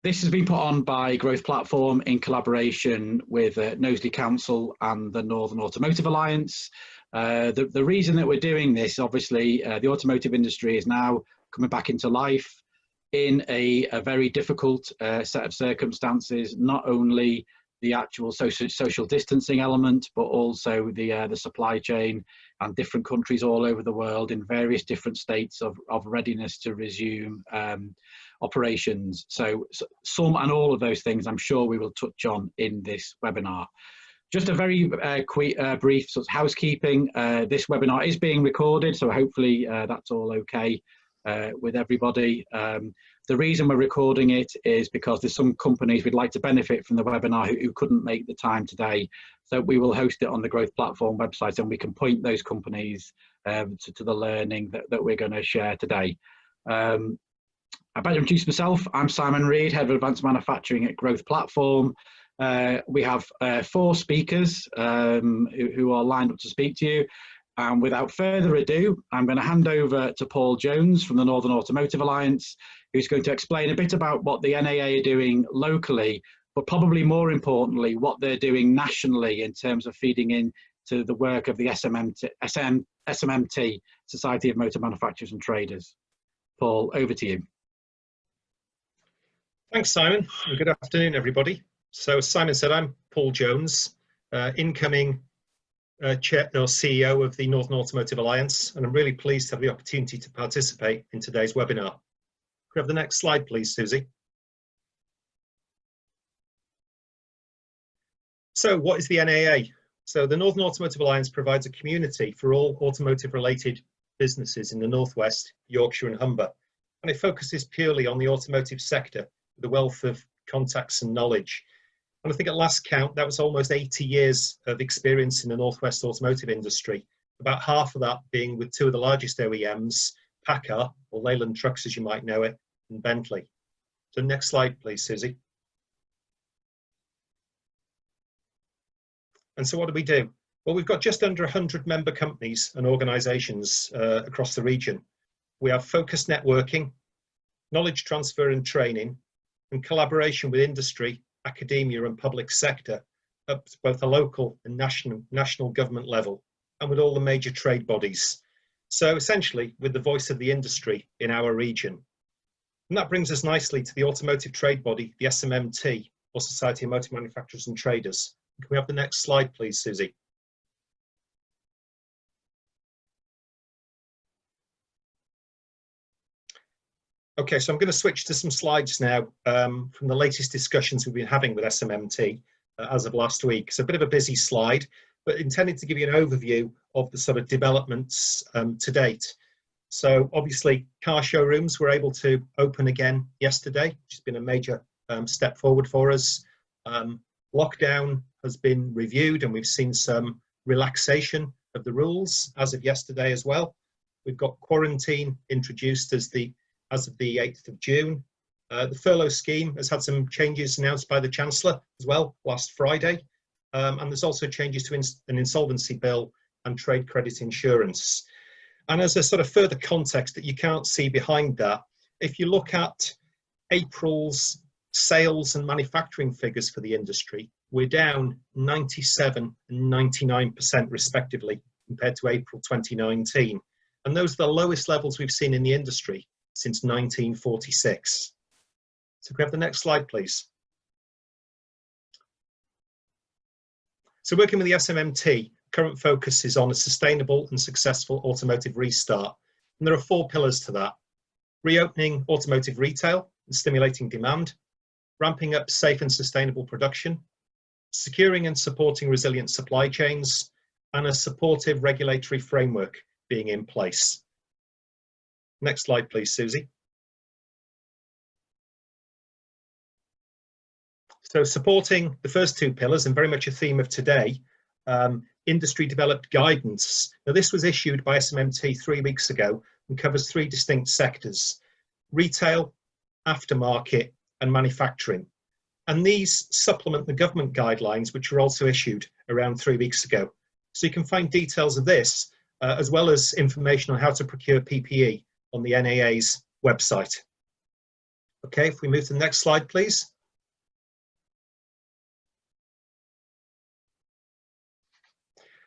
This has been put on by Growth Platform in collaboration with Knowsley Council and the Northern Automotive Alliance. The reason that we're doing this, obviously, the automotive industry is now coming back into life in a very difficult set of circumstances, not only the actual social distancing element, but also the supply chain and different countries all over the world in various different states of readiness to resume operations. So some and all of those things I'm sure we will touch on in this webinar. Just a very quick, brief sort of housekeeping. This webinar is being recorded, so hopefully that's all okay with everybody. The reason we're recording it is because there's some companies we'd like to benefit from the webinar who couldn't make the time today. So we will host it on the Growth Platform website, and we can point those companies to the learning that we're going to share today. I better introduce myself. I'm Simon Reid, Head of Advanced Manufacturing at Growth Platform. We have 4 speakers who are lined up to speak to you. And without further ado, I'm going to hand over to Paul Jones from the Northern Automotive Alliance, who's going to explain a bit about what the NAA are doing locally, but probably more importantly, what they're doing nationally in terms of feeding into the work of the SMMT, Society of Motor Manufacturers and Traders. Paul, over to you. Thanks, Simon, and good afternoon, everybody. So as Simon said, I'm Paul Jones, incoming Chair or CEO of the Northern Automotive Alliance, and I'm really pleased to have the opportunity to participate in today's webinar. Could we have the next slide, please, Susie? So what is the NAA? So the Northern Automotive Alliance provides a community for all automotive-related businesses in the Northwest, Yorkshire and Humber, and it focuses purely on the automotive sector with a wealth of contacts and knowledge. And I think at last count, that was almost 80 years of experience in the Northwest automotive industry, about half of that being with 2 of the largest OEMs, PACCAR, or Leyland Trucks as you might know it, and Bentley. So next slide, please, Susie. And so what do we do? Well, we've got just under 100 member companies and organisations across the region. We have focused networking, knowledge transfer and training, and collaboration with industry, academia and public sector up to both the local and national government level, and with all the major trade bodies. So essentially with the voice of the industry in our region. And that brings us nicely to the automotive trade body, the SMMT, or Society of Motor Manufacturers and Traders. Can we have the next slide, please, Susie? Okay, so I'm going to switch to some slides now from the latest discussions we've been having with SMMT as of last week. So a bit of a busy slide, but intended to give you an overview of the sort of developments to date. So obviously car showrooms were able to open again yesterday, which has been a major step forward for us. Lockdown has been reviewed and we've seen some relaxation of the rules as of yesterday as well. We've got quarantine introduced as of the 8th of June. The furlough scheme has had some changes announced by the Chancellor as well last Friday. And there's also changes to an insolvency bill and trade credit insurance. And as a sort of further context that you can't see behind that, if you look at April's sales and manufacturing figures for the industry, we're down 97% and 99% respectively compared to April 2019. And those are the lowest levels we've seen in the industry since 1946. So can we have the next slide, please? So working with the SMMT, current focus is on a sustainable and successful automotive restart. And there are 4 pillars to that: reopening automotive retail and stimulating demand, ramping up safe and sustainable production, securing and supporting resilient supply chains, and a supportive regulatory framework being in place. Next slide, please, Susie. So supporting the first 2 pillars, and very much a theme of today, industry developed guidance. Now this was issued by SMMT 3 weeks ago and covers 3 distinct sectors: retail, aftermarket and manufacturing. And these supplement the government guidelines which were also issued around 3 weeks ago. So you can find details of this as well as information on how to procure PPE on the NAA's website. Okay, if we move to the next slide, please.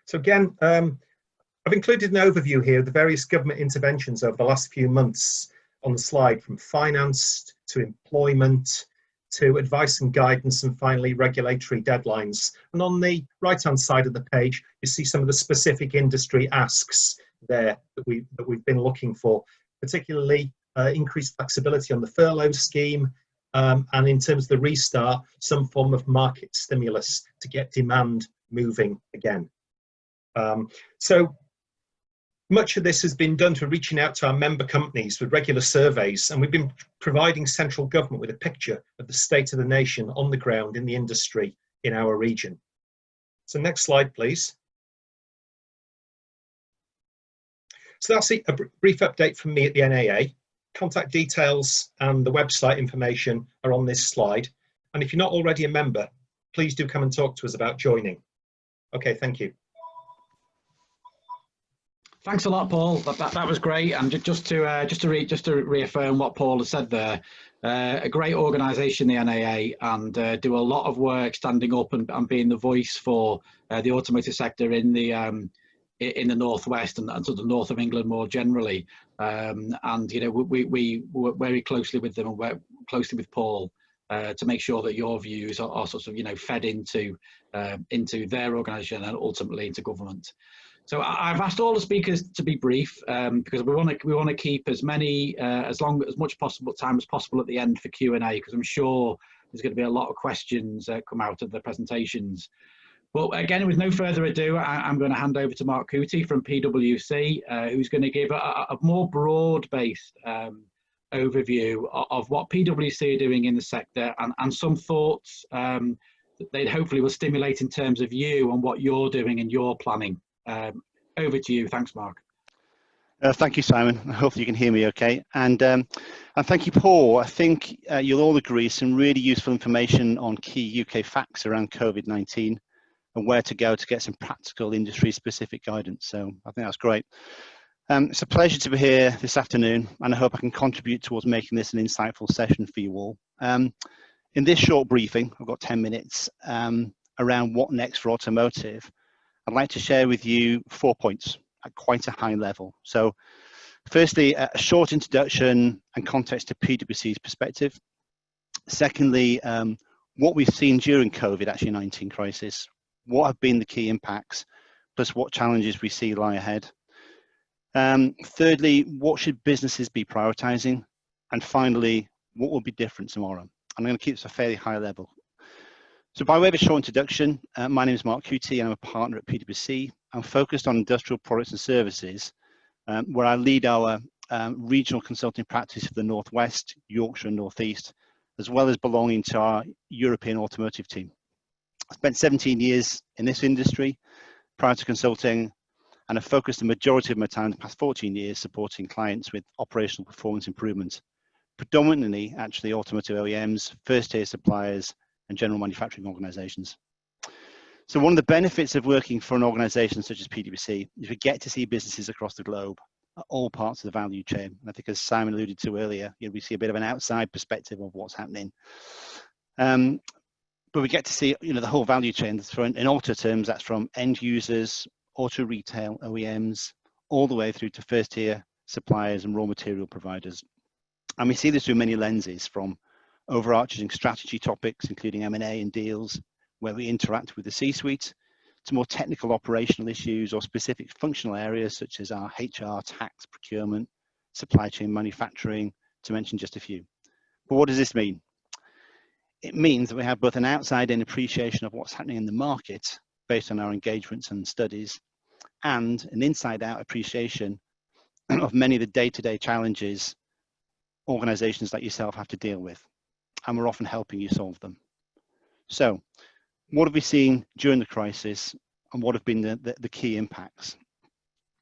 So again, I've included an overview here of the various government interventions over the last few months on the slide, from finance to employment to advice and guidance, and finally regulatory deadlines. And on the right-hand side of the page, you see some of the specific industry asks there that we've been looking for, particularly increased flexibility on the furlough scheme, and in terms of the restart, some form of market stimulus to get demand moving again. So much of this has been done through reaching out to our member companies with regular surveys, and we've been providing central government with a picture of the state of the nation on the ground in the industry in our region. So next slide, please. So that's a brief update from me at the NAA. Contact details and the website information are on this slide. And if you're not already a member, please do come and talk to us about joining. Okay, thank you. Thanks a lot, Paul. That was great. And just to reaffirm what Paul has said there, a great organisation, the NAA, and do a lot of work standing up and being the voice for the automotive sector in the northwest and sort of north of England more generally. And you know, we work very closely with them and work closely with Paul to make sure that your views are sort of fed into their organisation and ultimately into government. So I've asked all the speakers to be brief because we want to keep as much time as possible at the end for Q&A, because I'm sure there's going to be a lot of questions come out of the presentations. Well, again, with no further ado, I'm going to hand over to Mark Cootie from PwC, who's going to give a more broad-based overview of what PwC are doing in the sector and some thoughts that they hopefully will stimulate in terms of you and what you're doing and your planning. Over to you. Thanks, Mark. Thank you, Simon. I hope you can hear me okay. And thank you, Paul. I think you'll all agree some really useful information on key UK facts around COVID-19 and where to go to get some practical industry-specific guidance. So I think that's great. It's a pleasure to be here this afternoon, and I hope I can contribute towards making this an insightful session for you all. In this short briefing, I've got 10 minutes around what next for automotive. I'd like to share with you 4 points at quite a high level. So firstly, a short introduction and context to PwC's perspective. Secondly, what we've seen during COVID-19 crisis, what have been the key impacts, plus what challenges we see lie ahead. Thirdly, what should businesses be prioritising? And finally, what will be different tomorrow? I'm going to keep this a fairly high level. So by way of a short introduction, my name is Mark Cootie and I'm a partner at PwC. I'm focused on industrial products and services, where I lead our regional consulting practice for the Northwest, Yorkshire and Northeast, as well as belonging to our European automotive team. I spent 17 years in this industry prior to consulting, and I've focused the majority of my time, the past 14 years, supporting clients with operational performance improvement, predominantly actually automotive OEMs, first-tier suppliers, and general manufacturing organizations. So one of the benefits of working for an organization such as PwC is we get to see businesses across the globe at all parts of the value chain. And I think, as Simon alluded to earlier, we see a bit of an outside perspective of what's happening. But we get to see the whole value chain. In auto terms, that's from end users, auto retail, OEMs, all the way through to first-tier suppliers and raw material providers. And we see this through many lenses, from overarching strategy topics, including M&A and deals, where we interact with the C-suite, to more technical operational issues or specific functional areas such as our HR, tax, procurement, supply chain, manufacturing, to mention just a few. But what does this mean? It means that we have both an outside-in appreciation of what's happening in the market based on our engagements and studies, and an inside-out appreciation of many of the day-to-day challenges organizations like yourself have to deal with. And we're often helping you solve them. So what have we seen during the crisis, and what have been the key impacts?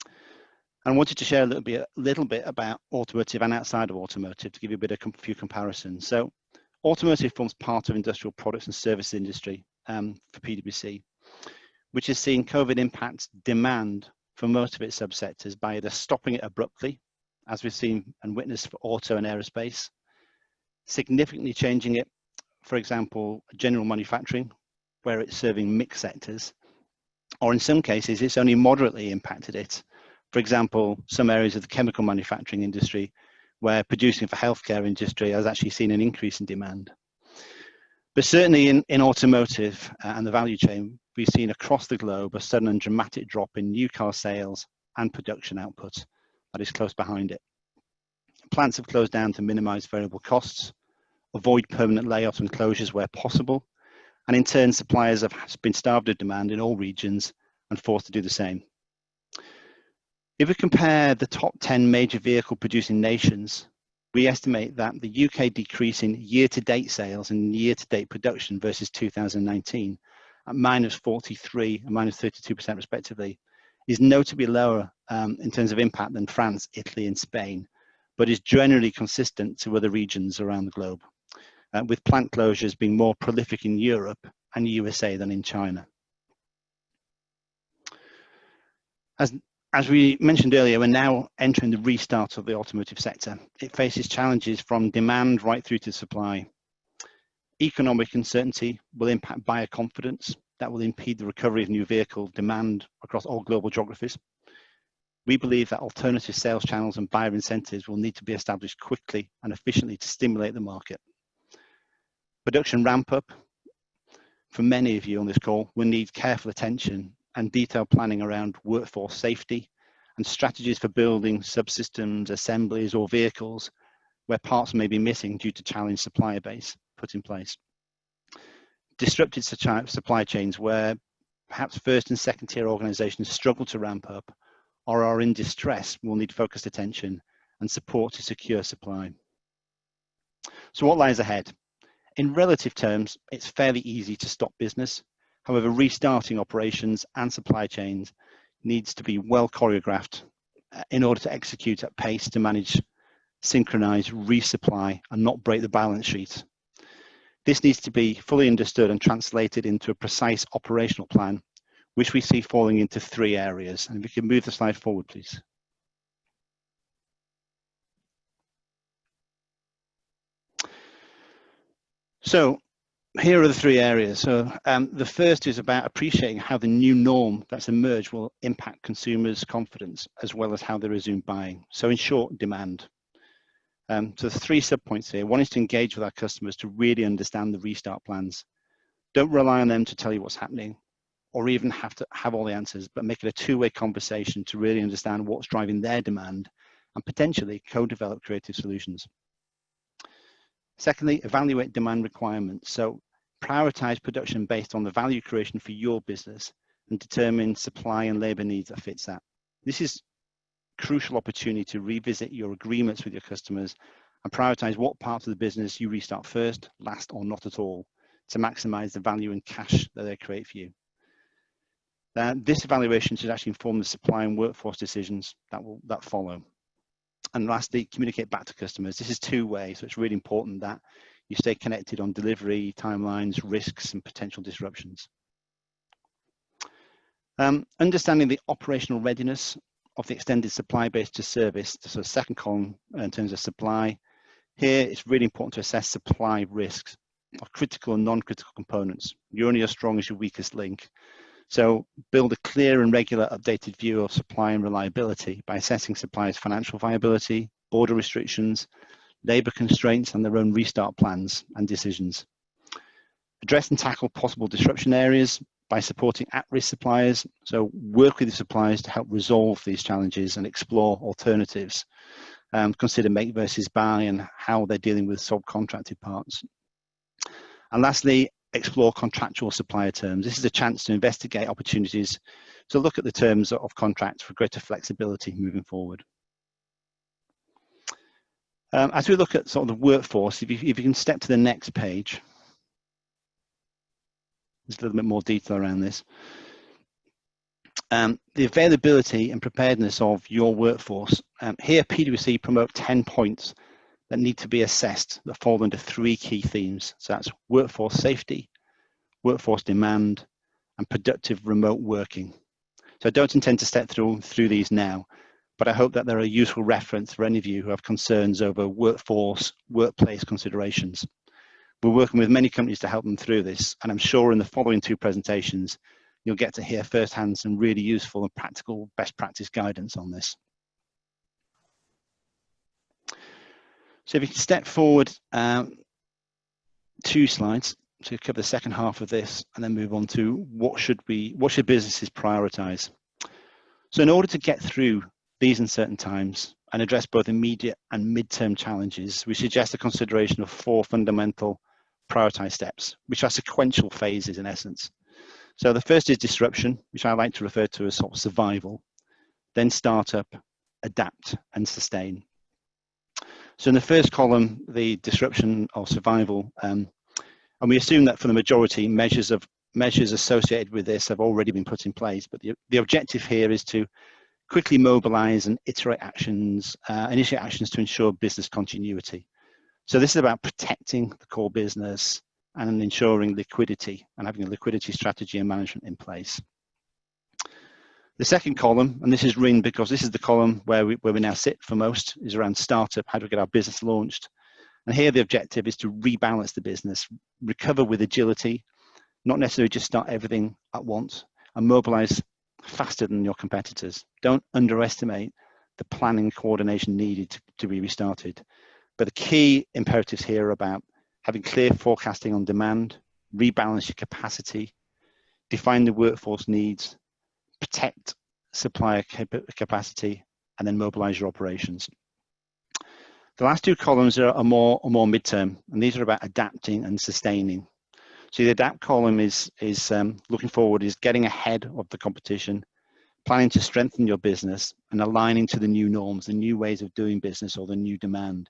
And I wanted to share a little bit about automotive and outside of automotive to give you a few comparisons. So automotive forms part of industrial products and services industry for PwC, which has seen COVID impact demand for most of its subsectors by either stopping it abruptly, as we've seen and witnessed for auto and aerospace, significantly changing it, for example, general manufacturing, where it's serving mixed sectors, or in some cases, it's only moderately impacted it. For example, some areas of the chemical manufacturing industry, where producing for healthcare industry has actually seen an increase in demand. But certainly in automotive and the value chain, we've seen across the globe a sudden and dramatic drop in new car sales and production output that is close behind it. Plants have closed down to minimize variable costs, avoid permanent layoffs and closures where possible, and in turn, suppliers have been starved of demand in all regions and forced to do the same. If we compare the top 10 major vehicle producing nations, we estimate that the UK decrease in year-to-date sales and year-to-date production versus 2019 at -43% and -32% respectively is notably lower in terms of impact than France, Italy and Spain, but is generally consistent to other regions around the globe, with plant closures being more prolific in Europe and USA than in China. As we mentioned earlier, we're now entering the restart of the automotive sector. It faces challenges from demand right through to supply. Economic uncertainty will impact buyer confidence. That will impede the recovery of new vehicle demand across all global geographies. We believe that alternative sales channels and buyer incentives will need to be established quickly and efficiently to stimulate the market. Production ramp up, for many of you on this call, will need careful attention and detailed planning around workforce safety and strategies for building subsystems, assemblies or vehicles where parts may be missing due to challenged supplier base put in place. Disrupted supply chains where perhaps first and second tier organizations struggle to ramp up or are in distress will need focused attention and support to secure supply. So what lies ahead? In relative terms, it's fairly easy to stop business. However, restarting operations and supply chains needs to be well choreographed in order to execute at pace to manage, synchronize, resupply, and not break the balance sheet. This needs to be fully understood and translated into a precise operational plan, which we see falling into 3 areas. And if we can move the slide forward, please. So here are the 3 areas. So the first is about appreciating how the new norm that's emerged will impact consumers' confidence as well as how they resume buying. So in short, demand. So there's 3 subpoints here. One is to engage with our customers to really understand the restart plans. Don't rely on them to tell you what's happening or even have to have all the answers, but make it a 2-way conversation to really understand what's driving their demand and potentially co-develop creative solutions. Secondly, evaluate demand requirements. So prioritize production based on the value creation for your business and determine supply and labor needs that fits that. This is a crucial opportunity to revisit your agreements with your customers and prioritize what parts of the business you restart first, last, or not at all to maximize the value and cash that they create for you. This evaluation should actually inform the supply and workforce decisions that follow. And lastly, communicate back to customers. This is 2-way, so it's really important that you stay connected on delivery, timelines, risks, and potential disruptions. Understanding the operational readiness of the extended supply base to service, so second column in terms of supply. Here, it's really important to assess supply risks of critical and non-critical components. You're only as strong as your weakest link. So build a clear and regular updated view of supply and reliability by assessing suppliers' financial viability, border restrictions, labor constraints, and their own restart plans and decisions. Address and tackle possible disruption areas by supporting at-risk suppliers. So work with the suppliers to help resolve these challenges and explore alternatives. Consider make versus buy and how they're dealing with subcontracted parts. And lastly, explore contractual supplier terms. This is a chance to investigate opportunities to look at the terms of contracts for greater flexibility moving forward. As we look at sort of the workforce, if you can step to the next page, there's a little bit more detail around this. The availability and preparedness of your workforce. Here, PwC promote 10 points that need to be assessed that fall under 3 key themes. So that's workforce safety, workforce demand, and productive remote working. So I don't intend to step through these now, but I hope that they're a useful reference for any of you who have concerns over workplace considerations. We're working with many companies to help them through this, and I'm sure in the following two presentations, you'll get to hear firsthand some really useful and practical best practice guidance on this. So if you can step forward 2 slides to cover the second half of this, and then move on to what should businesses prioritize. So in order to get through these uncertain times and address both immediate and midterm challenges, we suggest a consideration of 4 fundamental prioritize steps, which are sequential phases in essence. So the first is disruption, which I like to refer to as sort of survival, then startup, adapt, and sustain. So in the first column, the disruption or survival, and we assume that for the majority, measures associated with this have already been put in place, but the objective here is to quickly mobilize and initiate actions to ensure business continuity. So this is about protecting the core business and ensuring liquidity and having a liquidity strategy and management in place. The second column, and this is ring because this is the column where we now sit for most, is around startup. How do we get our business launched? And here the objective is to rebalance the business, recover with agility, not necessarily just start everything at once, and mobilize faster than your competitors. Don't underestimate the planning coordination needed to be restarted. But the key imperatives here are about having clear forecasting on demand, rebalance your capacity, define the workforce needs, protect supplier capacity, and then mobilize your operations. The last 2 columns are more midterm, and these are about adapting and sustaining. So the adapt column is looking forward, is getting ahead of the competition, planning to strengthen your business and aligning to the new norms, the new ways of doing business or the new demand.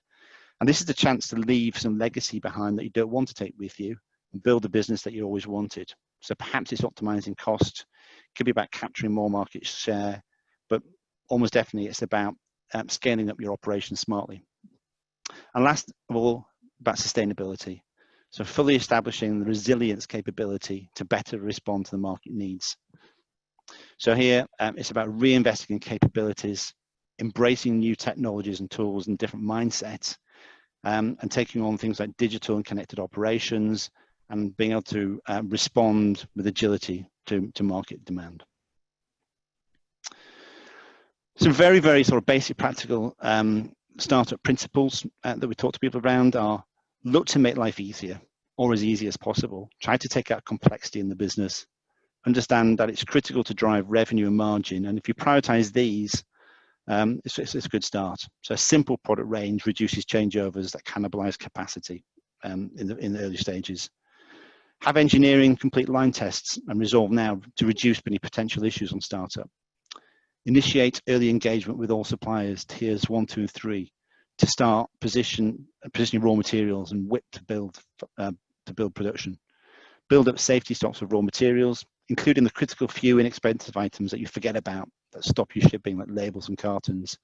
And this is the chance to leave some legacy behind that you don't want to take with you and build a business that you always wanted. So perhaps it's optimizing cost, it could be about capturing more market share, but almost definitely it's about scaling up your operations smartly. And last of all, about sustainability. So fully establishing the resilience capability to better respond to the market needs. So here it's about reinvesting in capabilities, embracing new technologies and tools and different mindsets, and taking on things like digital and connected operations and being able to respond with agility to market demand. Some very, very sort of basic practical startup principles that we talk to people around are: look to make life easier or as easy as possible. Try to take out complexity in the business. Understand that it's critical to drive revenue and margin. And if you prioritize these, it's a good start. So a simple product range reduces changeovers that cannibalize capacity in the early stages. Have engineering complete line tests and resolve now to reduce any potential issues on startup. Initiate early engagement with all suppliers, tiers 1, 2, 3, to start positioning raw materials and WIP to build production. Build up safety stocks of raw materials, including the critical few inexpensive items that you forget about that stop you shipping, like labels and cartons.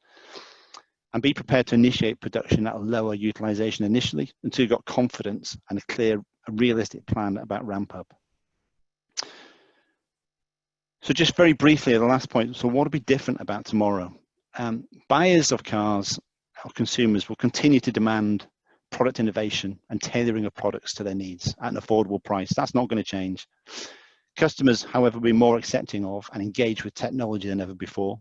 And be prepared to initiate production at a lower utilization initially until you've got confidence and a clear, realistic plan about ramp up. So just very briefly, the last point, so what will be different about tomorrow? Buyers of cars or consumers will continue to demand product innovation and tailoring of products to their needs at an affordable price. That's not going to change. Customers, however, will be more accepting of and engaged with technology than ever before,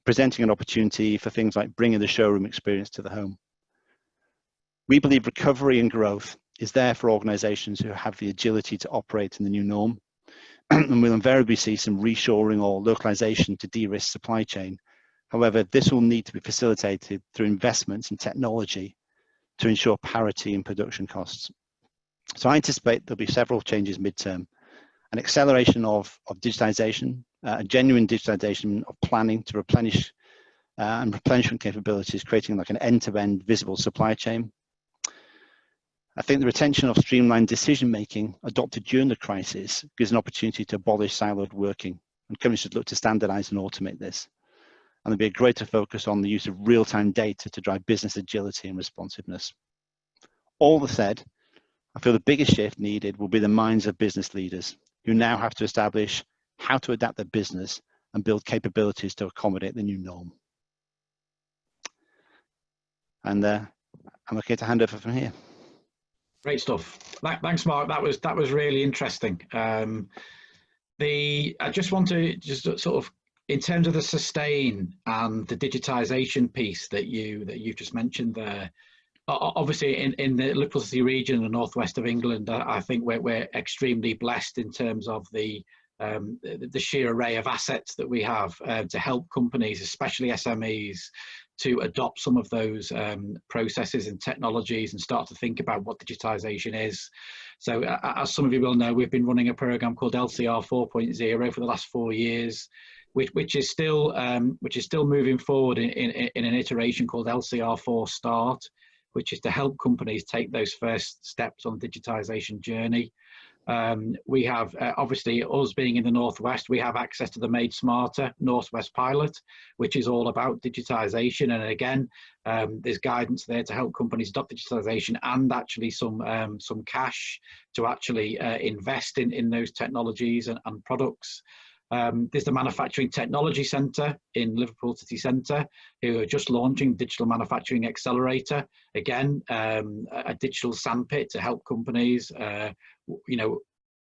presenting an opportunity for things like bringing the showroom experience to the home. We believe recovery and growth is there for organizations who have the agility to operate in the new norm, and we'll invariably see some reshoring or localization to de-risk supply chain. However, this will need to be facilitated through investments in technology to ensure parity in production costs. So I anticipate there'll be several changes midterm: an acceleration of digitization, a genuine digitization of planning to replenish and replenishment capabilities, creating like an end-to-end visible supply chain. I think the retention of streamlined decision-making adopted during the crisis gives an opportunity to abolish siloed working, and companies should look to standardize and automate this. And there'll be a greater focus on the use of real-time data to drive business agility and responsiveness. All that said, I feel the biggest shift needed will be the minds of business leaders who now have to establish how to adapt their business and build capabilities to accommodate the new norm. And I'm okay to hand over from here. Great stuff. Thanks, Mark. That was really interesting. I just want to sort of, in terms of the sustain and the digitisation piece that you've just mentioned there. Obviously, in the Liverpool City region, the northwest of England, I think we're extremely blessed in terms of the sheer array of assets that we have to help companies, especially SMEs, to adopt some of those processes and technologies and start to think about what digitisation is. So as some of you will know, we've been running a programme called LCR 4.0 for the last 4 years, which is still moving forward in an iteration called LCR 4 Start, which is to help companies take those first steps on the digitisation journey. We have, obviously, us being in the Northwest, we have access to the Made Smarter Northwest pilot, which is all about digitisation. And again, there's guidance there to help companies adopt digitisation and actually some cash to actually invest in those technologies and products. There's the Manufacturing Technology Centre in Liverpool City Centre, who are just launching Digital Manufacturing Accelerator. Again, a digital sandpit to help companies,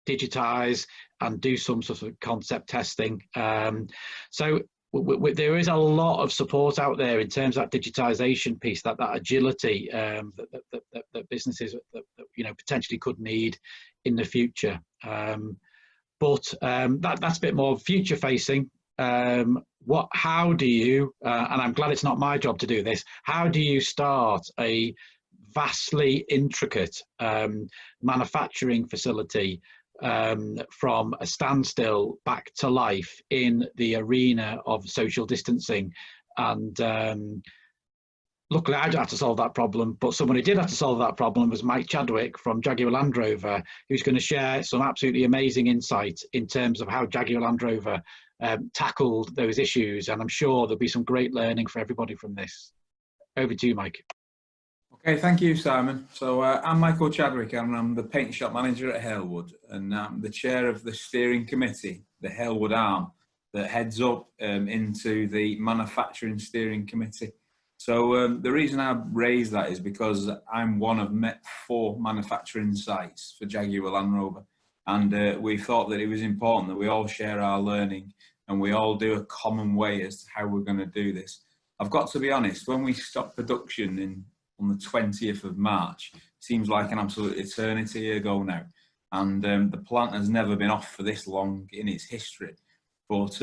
digitize and do some sort of concept testing. So there is a lot of support out there in terms of that digitization piece, that agility that businesses potentially could need in the future. But that's a bit more future facing. How do you, and I'm glad it's not my job to do this, how do you start a vastly intricate manufacturing facility from a standstill back to life in the arena of social distancing? And luckily, I don't have to solve that problem, but someone who did have to solve that problem was Mike Chadwick from Jaguar Land Rover, who's going to share some absolutely amazing insight in terms of how Jaguar Land Rover tackled those issues. And I'm sure there'll be some great learning for everybody from this. Over to you, Mike. Okay, thank you, Simon. So I'm Michael Chadwick, and I'm the paint shop manager at Halewood, and I'm the chair of the steering committee, the Halewood arm, that heads up into the manufacturing steering committee. So the reason I raised that is because I'm one of 4 manufacturing sites for Jaguar Land Rover, and we thought that it was important that we all share our learning and we all do a common way as to how we're going to do this. I've got to be honest, when we stopped production on the 20th of March, seems like an absolute eternity ago now, and the plant has never been off for this long in its history, but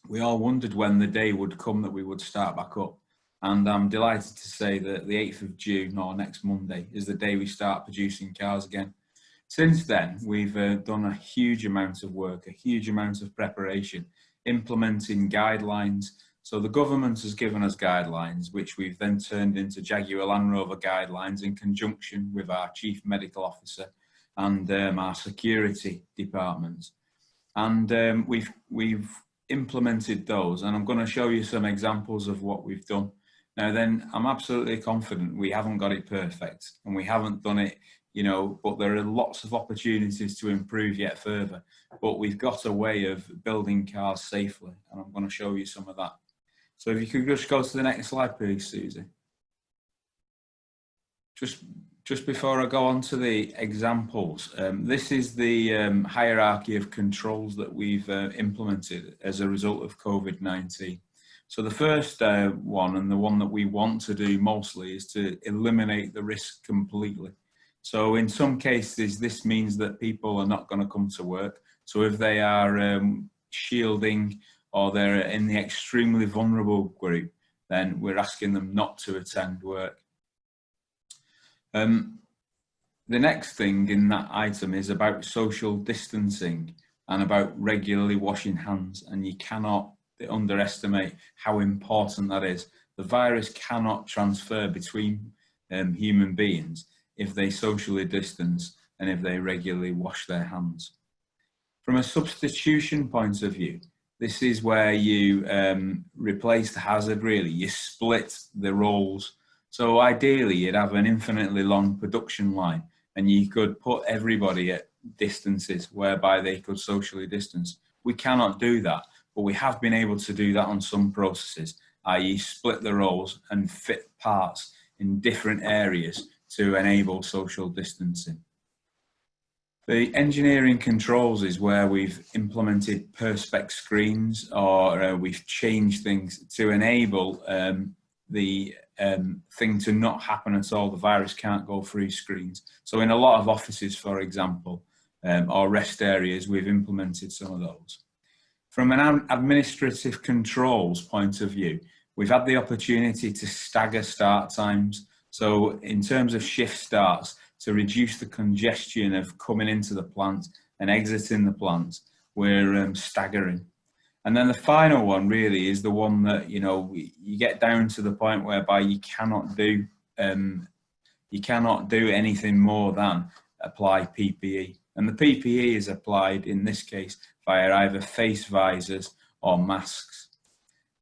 we all wondered when the day would come that we would start back up, and I'm delighted to say that the 8th of June, or next Monday, is the day we start producing cars again. Since then, we've done a huge amount of work, a huge amount of preparation, implementing guidelines. So the government has given us guidelines, which we've then turned into Jaguar Land Rover guidelines in conjunction with our Chief Medical Officer and our security department. And we've implemented those, and I'm going to show you some examples of what we've done. Now then, I'm absolutely confident we haven't got it perfect, and we haven't done it, but there are lots of opportunities to improve yet further. But we've got a way of building cars safely, and I'm going to show you some of that. So if you could just go to the next slide, please, Susie. Just before I go on to the examples, this is the hierarchy of controls that we've implemented as a result of COVID-19. So the first one, and the one that we want to do mostly, is to eliminate the risk completely. So in some cases, this means that people are not going to come to work. So if they are shielding, or they're in the extremely vulnerable group, then we're asking them not to attend work. The next thing in that item is about social distancing and about regularly washing hands, and you cannot underestimate how important that is. The virus cannot transfer between human beings if they socially distance and if they regularly wash their hands. From a substitution point of view, this is where you replace the hazard, really. You split the roles. So ideally, you'd have an infinitely long production line, and you could put everybody at distances whereby they could socially distance. We cannot do that, but we have been able to do that on some processes, i.e. split the roles and fit parts in different areas to enable social distancing. The engineering controls is where we've implemented perspex screens, or we've changed things to enable the thing to not happen at all. The virus can't go through screens. So in a lot of offices, for example, or rest areas, we've implemented some of those. From an administrative controls point of view, we've had the opportunity to stagger start times. So in terms of shift starts, to reduce the congestion of coming into the plant and exiting the plant, we're staggering. And then the final one really is the one that, you know, you get down to the point whereby you cannot do anything more than apply PPE. And the PPE is applied in this case via either face visors or masks.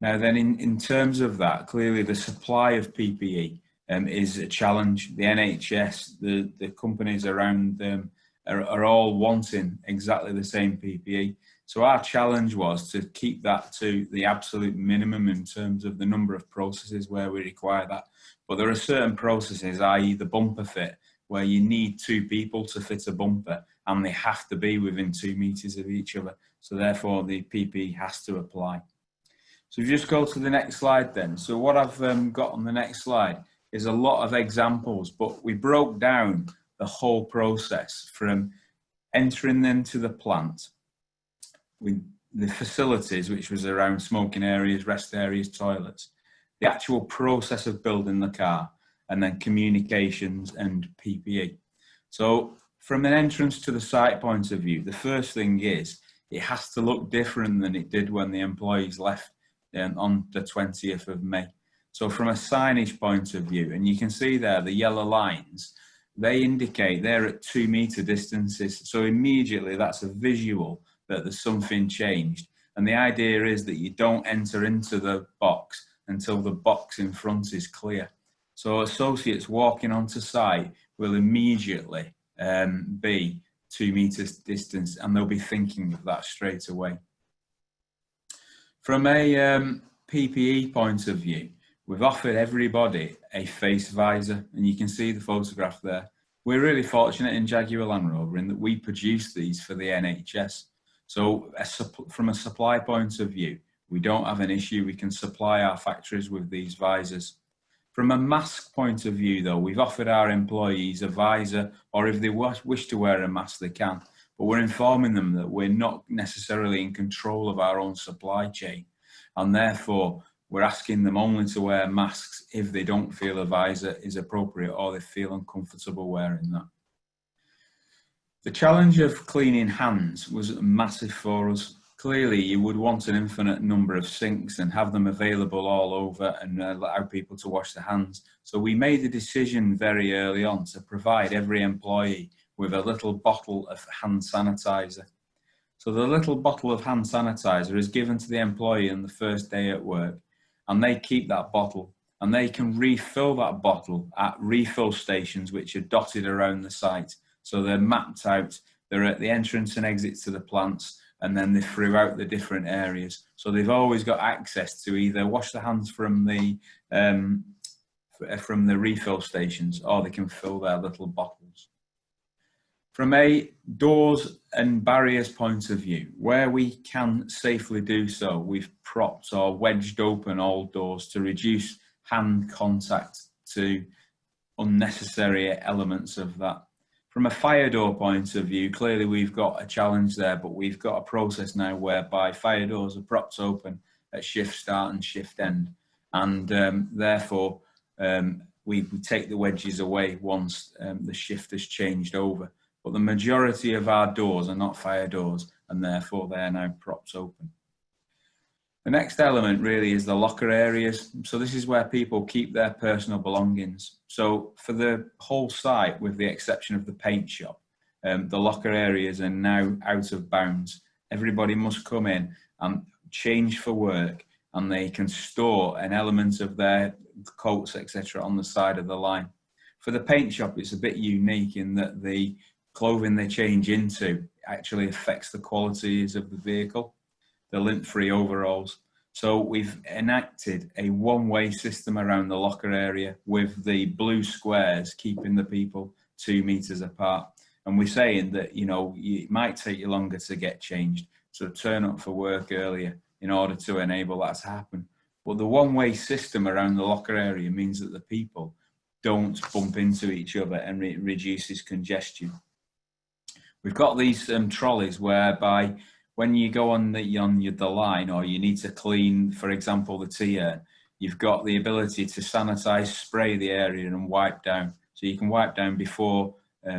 Now then, in terms of that, clearly the supply of PPE is a challenge. The NHS, the companies around them are all wanting exactly the same PPE. So our challenge was to keep that to the absolute minimum in terms of the number of processes where we require that. But there are certain processes, i.e. the bumper fit, where you need 2 people to fit a bumper and they have to be within 2 meters of each other. So therefore the PPE has to apply. So if you just go to the next slide then. So what I've got on the next slide is a lot of examples, but we broke down the whole process from entering into the plant with the facilities, which was around smoking areas, rest areas, toilets, the actual process of building the car, and then communications and PPE. So from an entrance to the site point of view, the first thing is it has to look different than it did when the employees left on the 20th of May. So from a signage point of view, and you can see there the yellow lines, they indicate they're at 2 meter distances. So immediately that's a visual that there's something changed. And the idea is that you don't enter into the box until the box in front is clear. So associates walking onto site will immediately be 2 meters distance, and they'll be thinking of that straight away. From a PPE point of view, we've offered everybody a face visor, and you can see the photograph there. We're really fortunate in Jaguar Land Rover in that we produce these for the NHS. So from a supply point of view, we don't have an issue. We can supply our factories with these visors. From a mask point of view though, we've offered our employees a visor, or if they wish to wear a mask, they can. But we're informing them that we're not necessarily in control of our own supply chain. And therefore, we're asking them only to wear masks if they don't feel a visor is appropriate or they feel uncomfortable wearing that. The challenge of cleaning hands was massive for us. Clearly, you would want an infinite number of sinks and have them available all over and allow people to wash their hands. So we made the decision very early on to provide every employee with a little bottle of hand sanitizer. So the little bottle of hand sanitizer is given to the employee on the first day at work, and they keep that bottle and they can refill that bottle at refill stations which are dotted around the site. So they're mapped out, they're at the entrance and exit to the plants, and then they're throughout the different areas. So they've always got access to either wash their hands from the refill stations, or they can fill their little bottles. From a doors and barriers point of view, where we can safely do so, we've propped or wedged open all doors to reduce hand contact to unnecessary elements of that. From a fire door point of view, clearly we've got a challenge there, but we've got a process now whereby fire doors are propped open at shift start and shift end. And therefore, we take the wedges away once the shift has changed over. But the majority of our doors are not fire doors, and therefore they're now propped open. The next element really is the locker areas. So this is where people keep their personal belongings. So for the whole site, with the exception of the paint shop, the locker areas are now out of bounds. Everybody must come in and change for work, and they can store an element of their coats, etc., on the side of the line. For the paint shop, it's a bit unique in that the clothing they change into actually affects the qualities of the vehicle, the lint-free overalls. So we've enacted a one-way system around the locker area with the blue squares keeping the people 2 meters apart. And we're saying that, you know, it might take you longer to get changed, so turn up for work earlier in order to enable that to happen. But the one-way system around the locker area means that the people don't bump into each other, and it reduces congestion. We've got these trolleys whereby when you go on the line, or you need to clean, for example, the tea urn, you've got the ability to sanitize, spray the area and wipe down. So you can wipe down before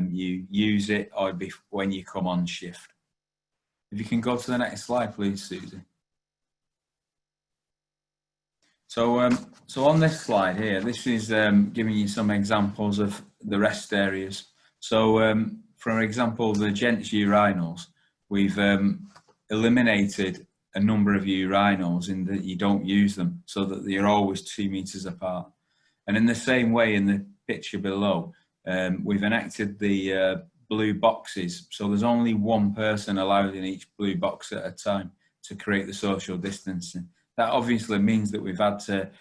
you use it, or when you come on shift. If you can go to the next slide, please, Susie. So on this slide here, this is giving you some examples of the rest areas. So for example, the gents urinals, we've eliminated a number of urinals in that you don't use them, so that you're always 2 meters apart. And in the same way, in the picture below, we've enacted the blue boxes, so there's only one person allowed in each blue box at a time to create the social distancing. That obviously means that we've had to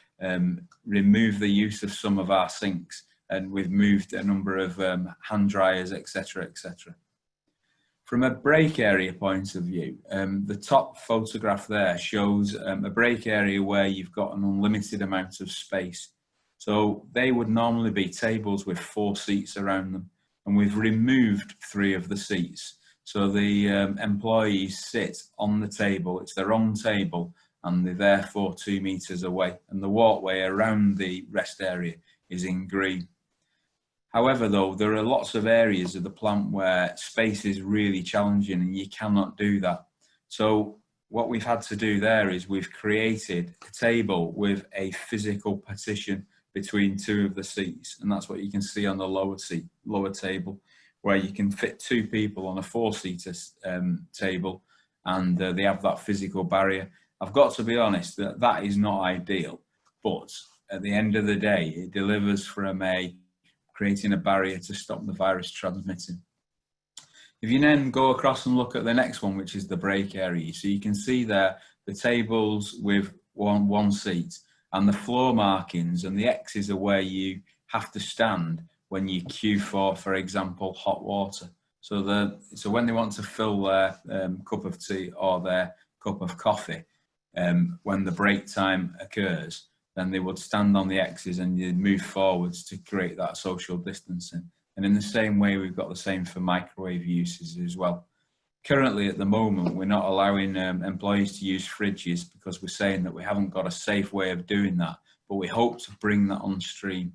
remove the use of some of our sinks, and we've moved a number of hand dryers, etc., etc. From a break area point of view, the top photograph there shows a break area where you've got an unlimited amount of space. So they would normally be tables with 4 seats around them, and we've removed 3 of the seats. So the employees sit on the table, it's their own table, and they're therefore 2 meters away, and the walkway around the rest area is in green. However, though, there are lots of areas of the plant where space is really challenging and you cannot do that. So what we've had to do there is we've created a table with a physical partition between 2 of the seats, and that's what you can see on the lower table, where you can fit 2 people on a 4-seater table, and they have that physical barrier. I've got to be honest, that is not ideal, but at the end of the day, it delivers from creating a barrier to stop the virus transmitting. If you then go across and look at the next one, which is the break area, so you can see there the tables with one seat, and the floor markings and the X's are where you have to stand when you queue for example, hot water. So when they want to fill their cup of tea or their cup of coffee, when the break time occurs, then they would stand on the X's and you move forwards to create that social distancing. And in the same way, we've got the same for microwave uses as well. Currently, at the moment, we're not allowing employees to use fridges because we're saying that we haven't got a safe way of doing that, but we hope to bring that on stream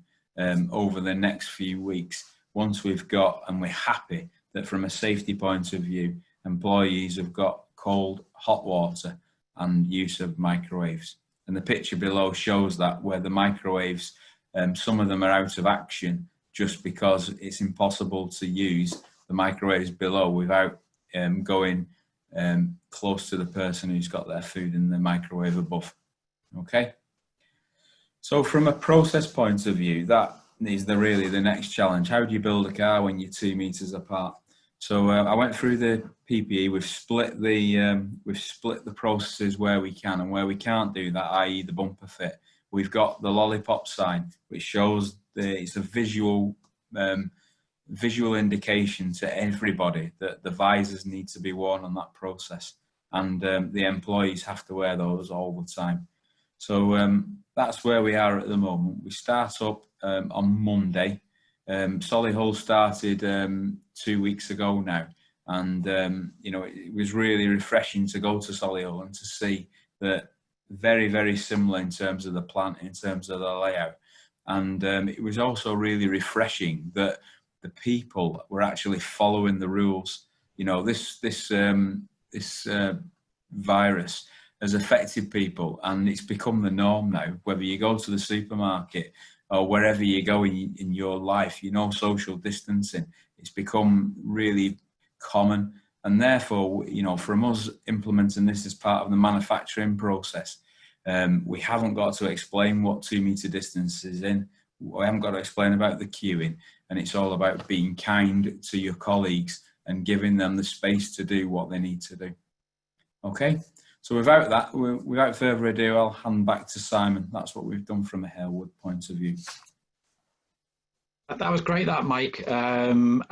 over the next few weeks, once we've got, and we're happy that from a safety point of view, employees have got cold, hot water and use of microwaves. And the picture below shows that, where the microwaves, some of them are out of action just because it's impossible to use the microwaves below without going close to the person who's got their food in the microwave above. Okay. So from a process point of view, that is really the next challenge. How do you build a car when you're 2 meters apart? So I went through the PPE. We've split the processes where we can, and where we can't do that, i.e. the bumper fit, we've got the lollipop sign, which shows it's a visual indication to everybody that the visors need to be worn on that process, and the employees have to wear those all the time. So that's where we are at the moment. We start up on Monday. Solihull started 2 weeks ago now, and you know, it was really refreshing to go to Solihull and to see that very, very similar in terms of the plant, in terms of the layout. And it was also really refreshing that the people were actually following the rules. You know, this virus has affected people, and it's become the norm now. Whether you go to the supermarket or wherever you go in your life, you know, social distancing, it's become really common. And therefore, you know, from us implementing this as part of the manufacturing process, we haven't got to explain what 2 meter distance is in. We haven't got to explain about the queuing, and it's all about being kind to your colleagues and giving them the space to do what they need to do. Okay, So without that, without further ado, I'll hand back to Simon. That's what we've done from a Halewood point of view. That was great, that, Mike, and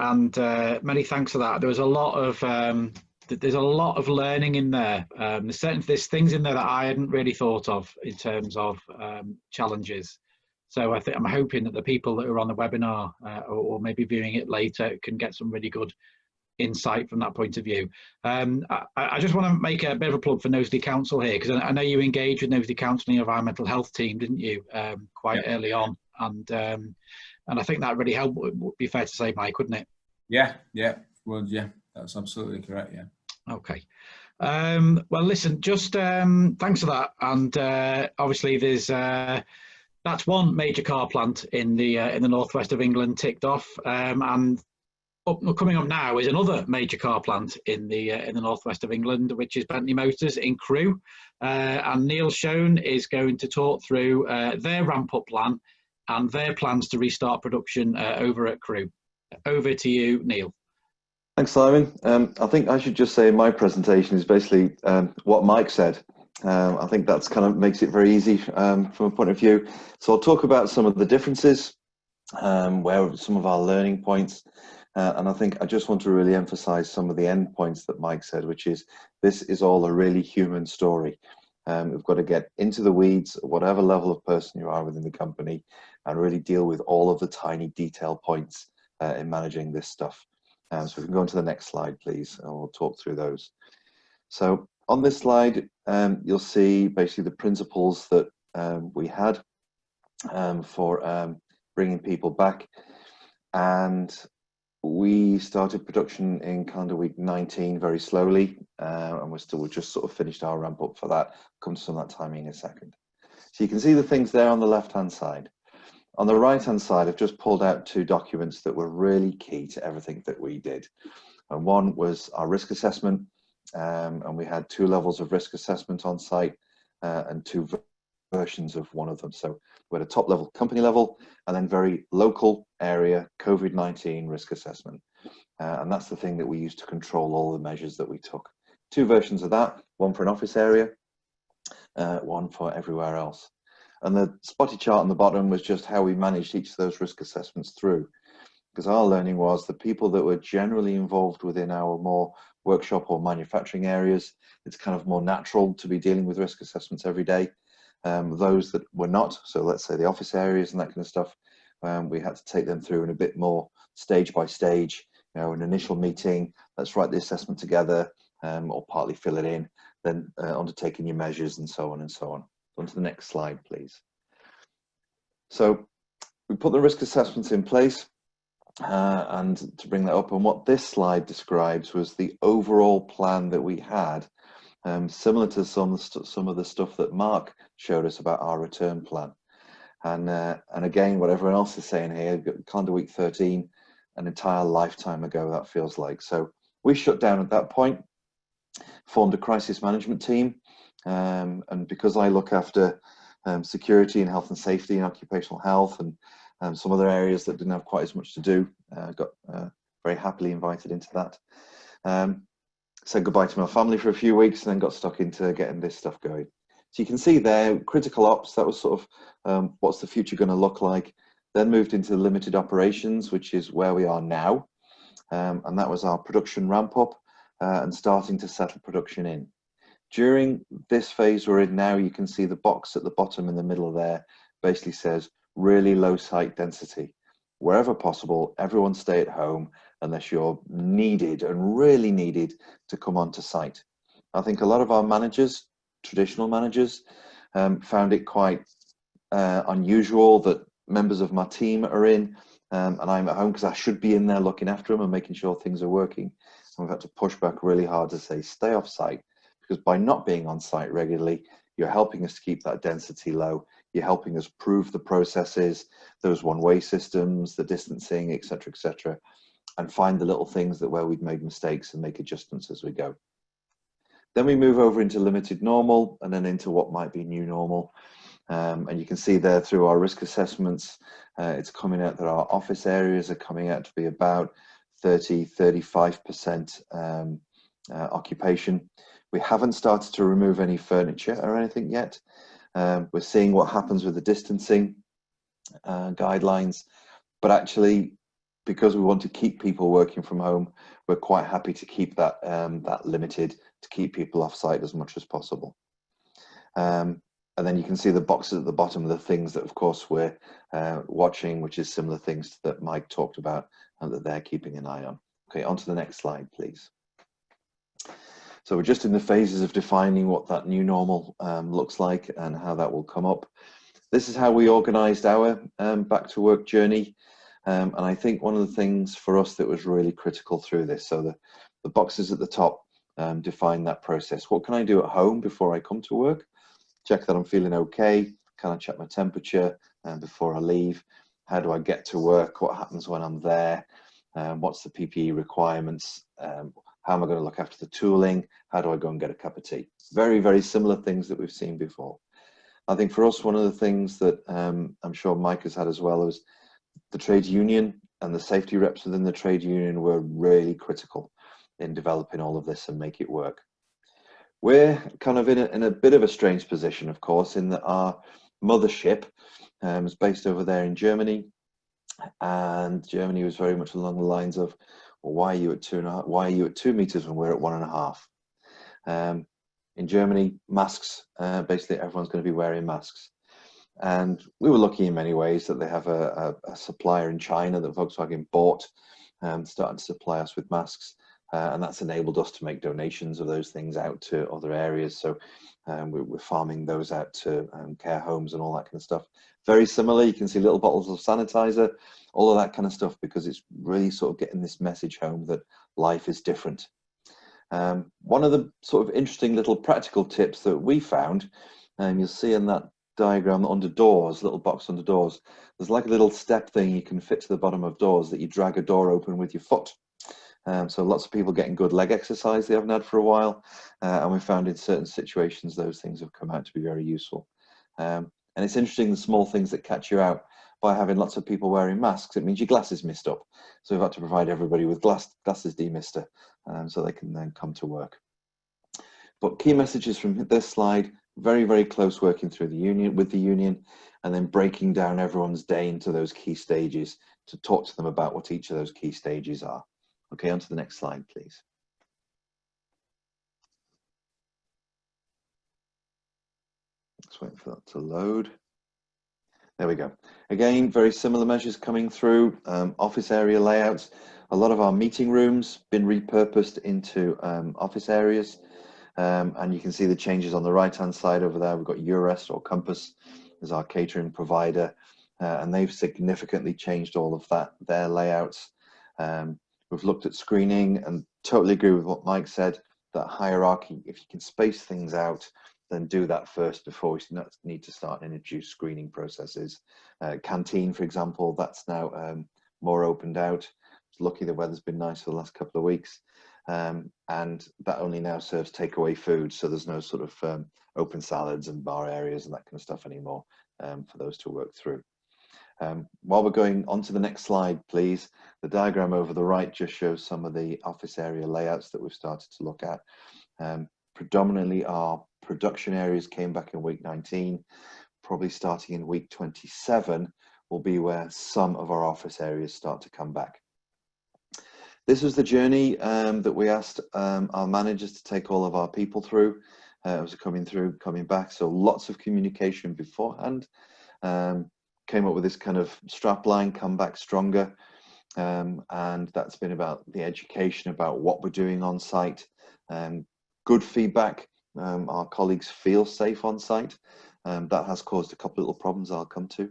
many thanks for that. There was a lot of there's a lot of learning in there. There's things in there that I hadn't really thought of in terms of challenges. So I'm hoping that the people that are on the webinar or maybe viewing it later can get some really good insight from that point of view. I just want to make a bit of a plug for Knowsley Council here, because I know you engaged with Knowsley Council in your environmental health team, didn't you, quite early on, and I think that really helped, would be fair to say, Mike, wouldn't it? Yeah, well, yeah, that's absolutely correct, yeah. Okay. Well, listen, just thanks for that. And obviously there's, that's one major car plant in the northwest of England ticked off. And coming up now is another major car plant in the northwest of England, which is Bentley Motors in Crewe. And Neil Schoen is going to talk through their ramp-up plan and their plans to restart production over at Crewe. Over to you, Neil. Thanks, Simon. I think I should just say my presentation is basically what Mike said. I think that's kind of makes it very easy from a point of view. So I'll talk about some of the differences, where some of our learning points, and I think I just want to really emphasize some of the end points that Mike said, which is this is all a really human story. We've got to get into the weeds, whatever level of person you are within the company, and really deal with all of the tiny detail points in managing this stuff. So we can go on to the next slide, please, and we'll talk through those. So on this slide, you'll see basically the principles that we had for bringing people back. And we started production in calendar week 19 very slowly, and we've just sort of finished our ramp up for that. Come to some of that timing in a second. So you can see the things there on the left-hand side. On the right-hand side, I've just pulled out two documents that were really key to everything that we did. And one was our risk assessment, and we had two levels of risk assessment on site and two versions of one of them. So we had a top level, company level, and then very local area COVID-19 risk assessment. And that's the thing that we used to control all the measures that we took. Two versions of that, one for an office area, one for everywhere else. And the spotty chart on the bottom was just how we managed each of those risk assessments through. Because our learning was the people that were generally involved within our more workshop or manufacturing areas, it's kind of more natural to be dealing with risk assessments every day. Those that were not, so let's say the office areas and that kind of stuff, we had to take them through in a bit more stage by stage, you know, an initial meeting, let's write the assessment together, or partly fill it in, then undertaking your measures and so on and so on. On to the next slide, please. So we put the risk assessments in place, and to bring that up, and what this slide describes was the overall plan that we had, similar to some of the stuff that Mark showed us about our return plan. And again, what everyone else is saying here, calendar week 13, an entire lifetime ago, that feels like. So we shut down at that point, formed a crisis management team, and because I look after security and health and safety and occupational health and some other areas that didn't have quite as much to do, got very happily invited into that. Said goodbye to my family for a few weeks and then got stuck into getting this stuff going. So you can see there, critical ops, that was sort of what's the future going to look like. Then moved into limited operations, which is where we are now. And that was our production ramp up and starting to settle production in. During this phase we're in now, you can see the box at the bottom in the middle there basically says really low site density. Wherever possible, everyone stay at home unless you're needed and really needed to come onto site. I think a lot of our managers, traditional managers, found it quite unusual that members of my team are in and I'm at home because I should be in there looking after them and making sure things are working. And we've had to push back really hard to say stay off site, because by not being on site regularly, you're helping us to keep that density low. You're helping us prove the processes, those one-way systems, the distancing, etc., and find the little things that where we'd made mistakes and make adjustments as we go. Then we move over into limited normal and then into what might be new normal. And you can see there through our risk assessments, it's coming out that our office areas are coming out to be about 30–35% occupation. We haven't started to remove any furniture or anything yet. We're seeing what happens with the distancing guidelines, but actually, because we want to keep people working from home, we're quite happy to keep that that limited, to keep people off site as much as possible. And then you can see the boxes at the bottom of the things that, of course, we're watching, which is similar things that Mike talked about and that they're keeping an eye on. Okay, on to the next slide, please. So we're just in the phases of defining what that new normal looks like and how that will come up. This is how we organised our back to work journey. And I think one of the things for us that was really critical through this, so the boxes at the top define that process. What can I do at home before I come to work? Check that I'm feeling okay. Can I check my temperature before I leave? How do I get to work? What happens when I'm there? What's the PPE requirements? How am I going to look after the tooling? How do I go and get a cup of tea? Very, very similar things that we've seen before. I think for us, one of the things that I'm sure Mike has had as well is the trade union and the safety reps within the trade union were really critical in developing all of this and make it work. We're kind of in a bit of a strange position, of course, in that our mothership is based over there in Germany, and Germany was very much along the lines of, well, why are you at 2.5? Why are you at 2 meters when we're at 1.5? In Germany, masks, basically everyone's going to be wearing masks. And we were lucky in many ways that they have a supplier in China that Volkswagen bought, starting to supply us with masks. And that's enabled us to make donations of those things out to other areas. So we're farming those out to care homes and all that kind of stuff. Very similar, you can see little bottles of sanitizer, all of that kind of stuff, because it's really sort of getting this message home that life is different. One of the sort of interesting little practical tips that we found, you'll see in that diagram under doors, little box under doors, there's like a little step thing you can fit to the bottom of doors that you drag a door open with your foot. So lots of people getting good leg exercise they haven't had for a while, and we found in certain situations those things have come out to be very useful. And it's interesting, the small things that catch you out. By having lots of people wearing masks, it means your glasses mist up. So we've had to provide everybody with glasses demister, so they can then come to work. But key messages from this slide: very, very close working through the union, with the union, and then breaking down everyone's day into those key stages to talk to them about what each of those key stages are. Okay, on to the next slide, please. Let's wait for that to load. There we go. Again, very similar measures coming through. Office area layouts. A lot of our meeting rooms been repurposed into office areas. And you can see the changes on the right-hand side over there. We've got Eurest or Compass as our catering provider. And they've significantly changed all of that, their layouts. We've looked at screening and totally agree with what Mike said, that hierarchy, if you can space things out, then do that first before we need to start and introduce screening processes. Canteen, for example, that's now more opened out. It's lucky the weather's been nice for the last couple of weeks. And that only now serves takeaway food, so there's no sort of open salads and bar areas and that kind of stuff anymore for those to work through. While we're going on to the next slide, please, the diagram over the right just shows some of the office area layouts that we've started to look at. Predominantly our production areas came back in week 19, probably starting in week 27 will be where some of our office areas start to come back. This was the journey that we asked our managers to take all of our people through. It was coming back, so lots of communication beforehand. Came up with this kind of strap line, come back stronger, and that's been about the education about what we're doing on site. Good feedback, our colleagues feel safe on site. That has caused a couple of little problems I'll come to.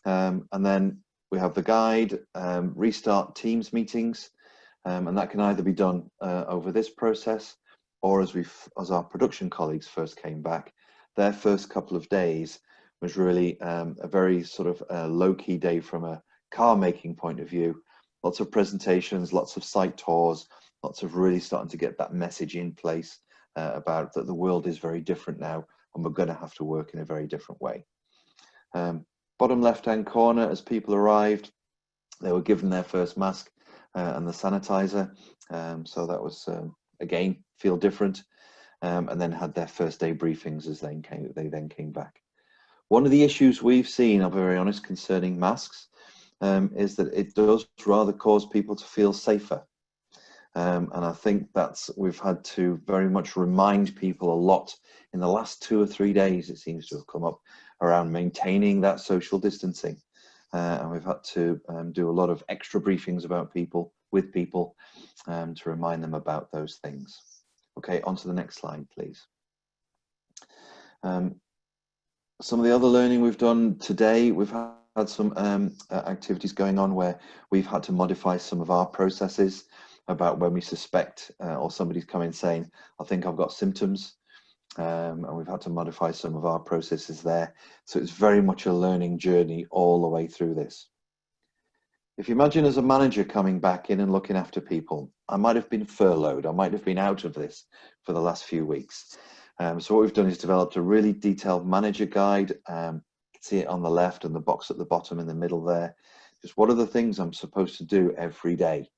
And then we have the guide, restart Teams meetings, and that can either be done over this process, or as our production colleagues first came back, their first couple of days was really a very sort of low-key day from a car making point of view. Lots of presentations, lots of site tours, lots of really starting to get that message in place about that the world is very different now and we're going to have to work in a very different way. Bottom left-hand corner, as people arrived, they were given their first mask and the sanitizer. So that was, again, feel different. and then had their first day briefings as they then came back. One of the issues we've seen, I'll be very honest, concerning masks is that it does rather cause people to feel safer. And I think we've had to very much remind people a lot in the last 2 or 3 days, it seems to have come up, around maintaining that social distancing. And we've had to do a lot of extra briefings with people to remind them about those things. Okay, on to the next slide, please. Some of the other learning we've done today, we've had some activities going on where we've had to modify some of our processes about when we suspect or somebody's come in saying, I think I've got symptoms, and we've had to modify some of our processes there. So it's very much a learning journey all the way through this. If you imagine as a manager coming back in and looking after people, I might have been furloughed, I might have been out of this for the last few weeks. So what we've done is developed a really detailed manager guide. You can see it on the left and the box at the bottom in the middle there. Just what are the things I'm supposed to do every day?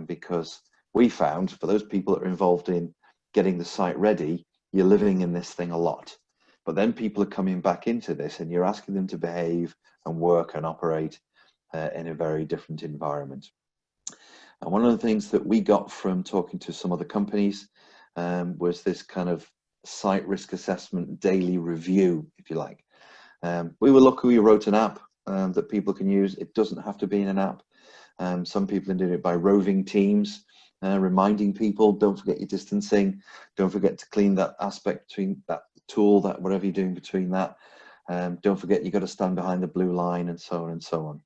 Because we found for those people that are involved in getting the site ready, you're living in this thing a lot. But then people are coming back into this and you're asking them to behave and work and operate in a very different environment. And one of the things that we got from talking to some other companies was this kind of site risk assessment daily review, if you like. We were lucky we wrote an app that people can use. It doesn't have to be in an app. Some people are doing it by roving teams, reminding people, don't forget your distancing, don't forget to clean that aspect between that tool, that whatever you're doing between that. Don't forget you've got to stand behind the blue line, and so on and so on.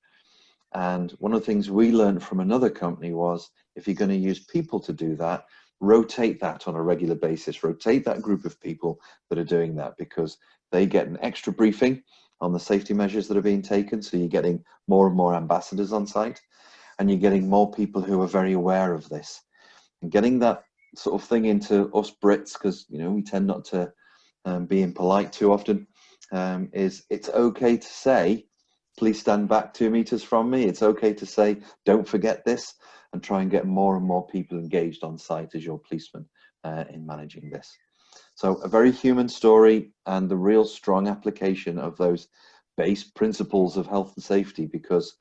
And one of the things we learned from another company was, if you're going to use people to do that, rotate that on a regular basis, rotate that group of people that are doing that, because they get an extra briefing on the safety measures that are being taken. So you're getting more and more ambassadors on site, and you're getting more people who are very aware of this. And getting that sort of thing into us Brits, because we tend not to be impolite too often, is it's okay to say, please stand back 2 meters from me. It's okay to say, don't forget this, and try and get more and more people engaged on site as your policeman in managing this. So a very human story, and the real strong application of those base principles of health and safety, because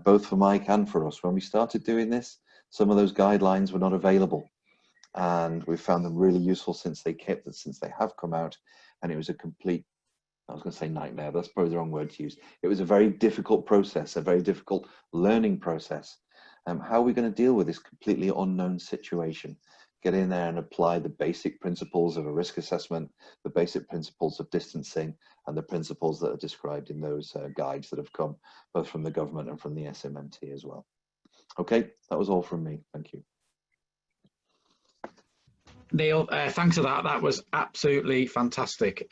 both for Mike and for us, when we started doing this, some of those guidelines were not available, and we've found them really useful since they have come out. And it was a complete, I was going to say nightmare, that's probably the wrong word to use. It was a very difficult process, a very difficult learning process. How are we going to deal with this completely unknown situation? Get in there and apply the basic principles of a risk assessment, the basic principles of distancing, and the principles that are described in those guides that have come both from the government and from the SMMT as well. Okay, that was all from me. Thank you. Neil, thanks for that. That was absolutely fantastic.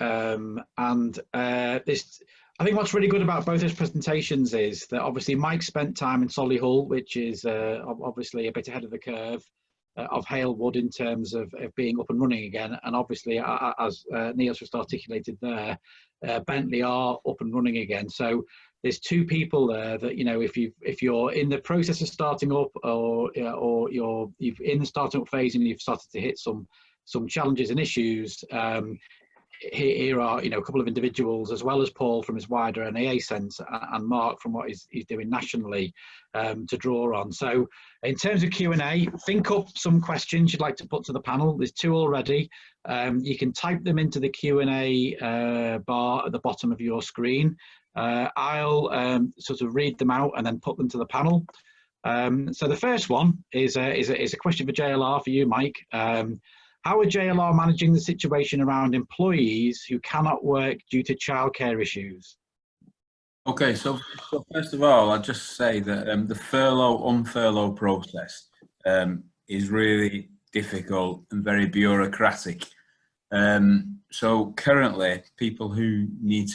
I think what's really good about both those presentations is that obviously Mike spent time in Solihull, which is obviously a bit ahead of the curve of Halewood in terms of being up and running again. And obviously, as Neil's just articulated there, Bentley are up and running again. So there's two people there that, if you're in the process of starting up, or you're in the starting up phase and you've started to hit some challenges and issues, here are a couple of individuals, as well as Paul from his wider NAA sense, and Mark from what he's doing nationally, to draw on. So in terms of Q&A, think up some questions you'd like to put to the panel. There's two already. You can type them into the Q&A bar at the bottom of your screen. I'll sort of read them out and then put them to the panel. So the first one is a question for JLR, for you, Mike. How are JLR managing the situation around employees who cannot work due to childcare issues? Okay, so first of all, I'd just say that the furlough-unfurlough process is really difficult and very bureaucratic. So currently, people who need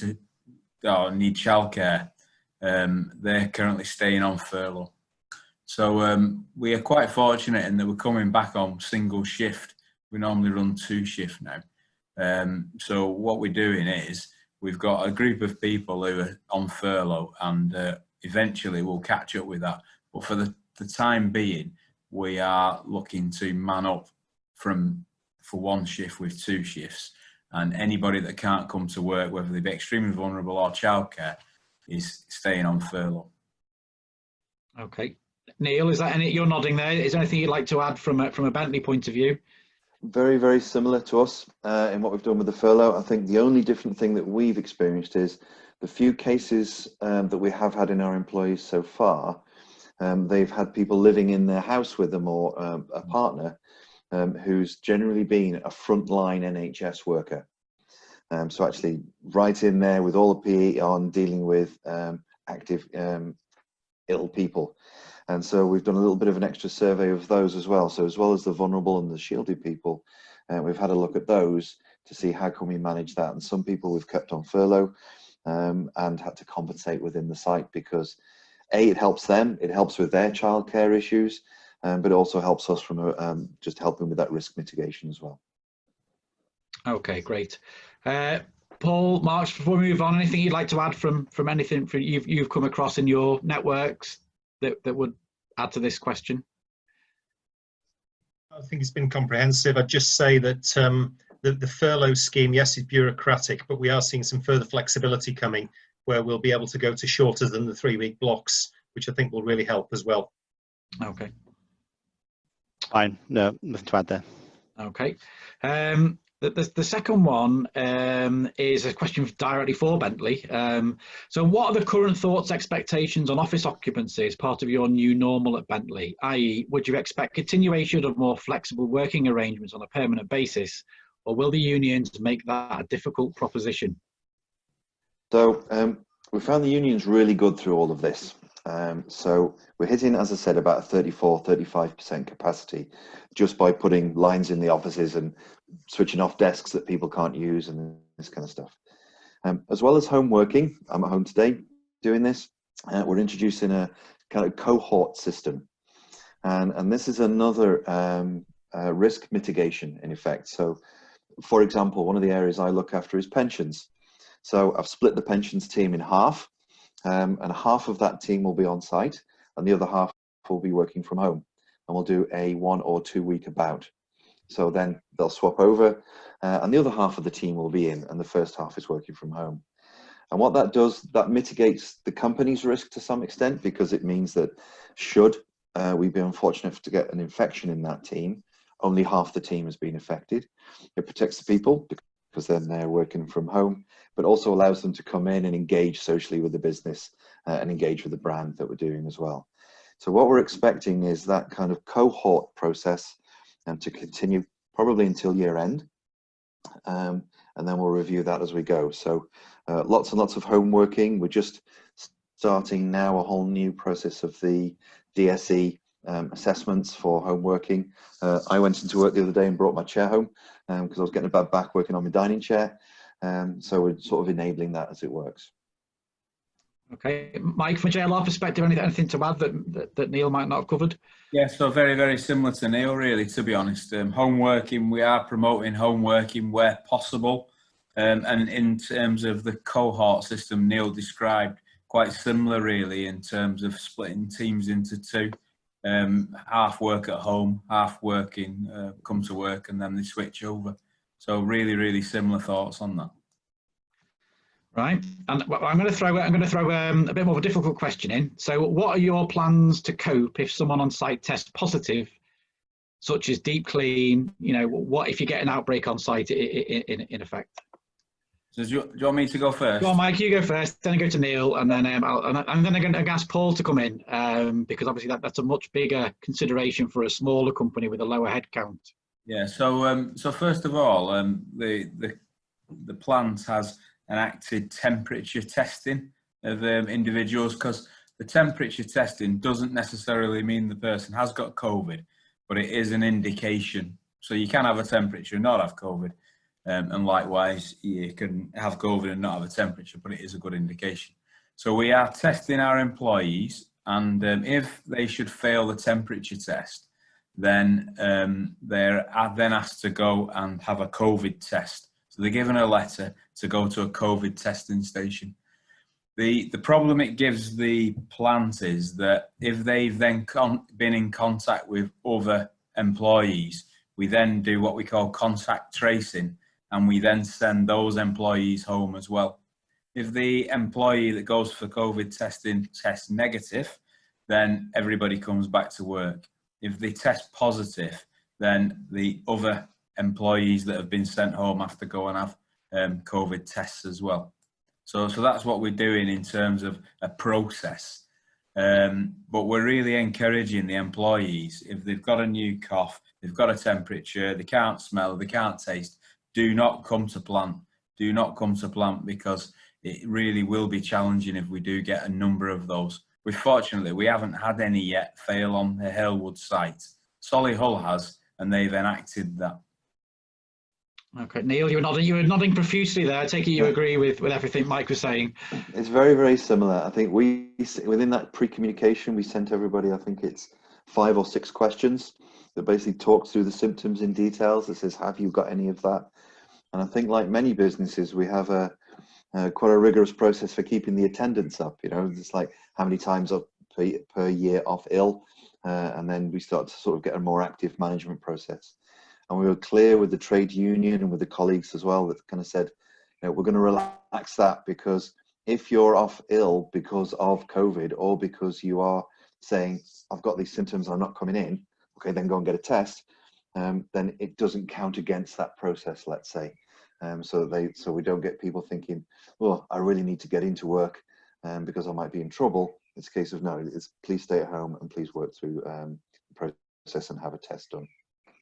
childcare, they're currently staying on furlough. So we are quite fortunate in that we're coming back on single shift. We normally run 2 shifts now. So what we're doing is we've got a group of people who are on furlough, and eventually we'll catch up with that. But for the time being, we are looking to man up from for one shift with 2 shifts, and anybody that can't come to work, whether they be extremely vulnerable or childcare, is staying on furlough. Okay. Neil, is that any, you're nodding there, is there anything you'd like to add from a Bentley point of view? Very, very similar to us in what we've done with the furlough. I think the only different thing that we've experienced is the few cases that we have had in our employees so far, they've had people living in their house with them, or a partner who's generally been a frontline NHS worker. So actually right in there with all the PE on, dealing with active ill people. And so we've done a little bit of an extra survey of those as well. So as well as the vulnerable and the shielded people, we've had a look at those to see how can we manage that. And some people we've kept on furlough and had to compensate within the site, because A, it helps them, it helps with their childcare issues, but it also helps us from just helping with that risk mitigation as well. Okay, great. Paul, Mark, before we move on, anything you'd like to add from anything you've come across in your networks that would add to this question? I think it's been comprehensive. I'd just say that the furlough scheme, yes, is bureaucratic, but we are seeing some further flexibility coming, where we'll be able to go to shorter than the 3-week blocks, which I think will really help as well. Okay. Fine, no, nothing to add there. Okay. The second one is a question directly for Bentley. So what are the current thoughts, expectations on office occupancy as part of your new normal at Bentley? I.e., would you expect continuation of more flexible working arrangements on a permanent basis, or will the unions make that a difficult proposition? So we found the unions really good through all of this. So we're hitting, as I said, about a 34-35% capacity just by putting lines in the offices and switching off desks that people can't use and this kind of stuff. As well as home working, I'm at home today doing this. We're introducing a kind of cohort system, and this is another risk mitigation in effect. So, for example, one of the areas I look after is pensions. So I've split the pensions team in half. And half of that team will be on site and the other half will be working from home, and we'll do a 1 or 2 week about. So then they'll swap over and the other half of the team will be in, and the first half is working from home. And what that does, that mitigates the company's risk to some extent, because it means that should we be unfortunate to get an infection in that team, only half the team has been affected. It protects the people because then they're working from home, but also allows them to come in and engage socially with the business and engage with the brand that we're doing as well. So what we're expecting is that kind of cohort process to continue probably until year end. And then we'll review that as we go. So lots and lots of home working. We're just starting now a whole new process of the DSE assessments for home working. I went into work the other day and brought my chair home because I was getting a bad back working on my dining chair. So we're sort of enabling that as it works. Okay, Mike, from a JLR perspective, anything to add that Neil might not have covered? Yeah, so very, very similar to Neil, really, to be honest. Home working, we are promoting home working where possible. And in terms of the cohort system Neil described, quite similar, really, in terms of splitting teams into two. Half work at home, half working, come to work, and then they switch over. So really, really similar thoughts on that. Right, and I'm going to throw a bit more of a difficult question in. So, what are your plans to cope if someone on site tests positive, such as deep clean? You know, what if you get an outbreak on site in effect? So, do you want me to go first? Go on, Mike. You go first. Then I go to Neil, and then then I'm going to ask Paul to come in because obviously that's a much bigger consideration for a smaller company with a lower headcount. Yeah. So, so first of all, the plant has enacted temperature testing of individuals, because the temperature testing doesn't necessarily mean the person has got COVID, but it is an indication. So you can have a temperature and not have COVID, and likewise you can have COVID and not have a temperature, but it is a good indication. So we are testing our employees, and if they should fail the temperature test, then they're then asked to go and have a COVID test. So they're given a letter to go to a COVID testing station. The problem it gives the plant is that if they've then been in contact with other employees we then do what we call contact tracing, and we then send those employees home as well. If the employee that goes for COVID testing tests negative, then everybody comes back to work. If they test positive, then the other employees that have been sent home have to go and have COVID tests as well. So that's what we're doing in terms of a process. But we're really encouraging the employees, if they've got a new cough, they've got a temperature, they can't smell, they can't taste, do not come to plant. Do not come to plant, because it really will be challenging if we do get a number of those. Fortunately, we haven't had any yet fail on the Halewood site. Solihull has, and they've enacted that. Okay, Neil, you were nodding profusely there. I take it you agree with everything Mike was saying. It's very, very similar. I think within that pre-communication, we sent everybody, I think it's 5 or 6 questions that basically talks through the symptoms in details. That says, have you got any of that? And I think, like many businesses, we have quite a rigorous process for keeping the attendance up. You know, it's like how many times per year off ill, and then we start to sort of get a more active management process. And we were clear with the trade union and with the colleagues as well, that kind of said, you know, we're going to relax that, because if you're off ill because of COVID, or because you are saying, I've got these symptoms, I'm not coming in, okay, then go and get a test, then it doesn't count against that process, let's say. So we don't get people thinking, well, I really need to get into work because I might be in trouble. It's a case of, no, it's please stay at home and please work through the process and have a test done.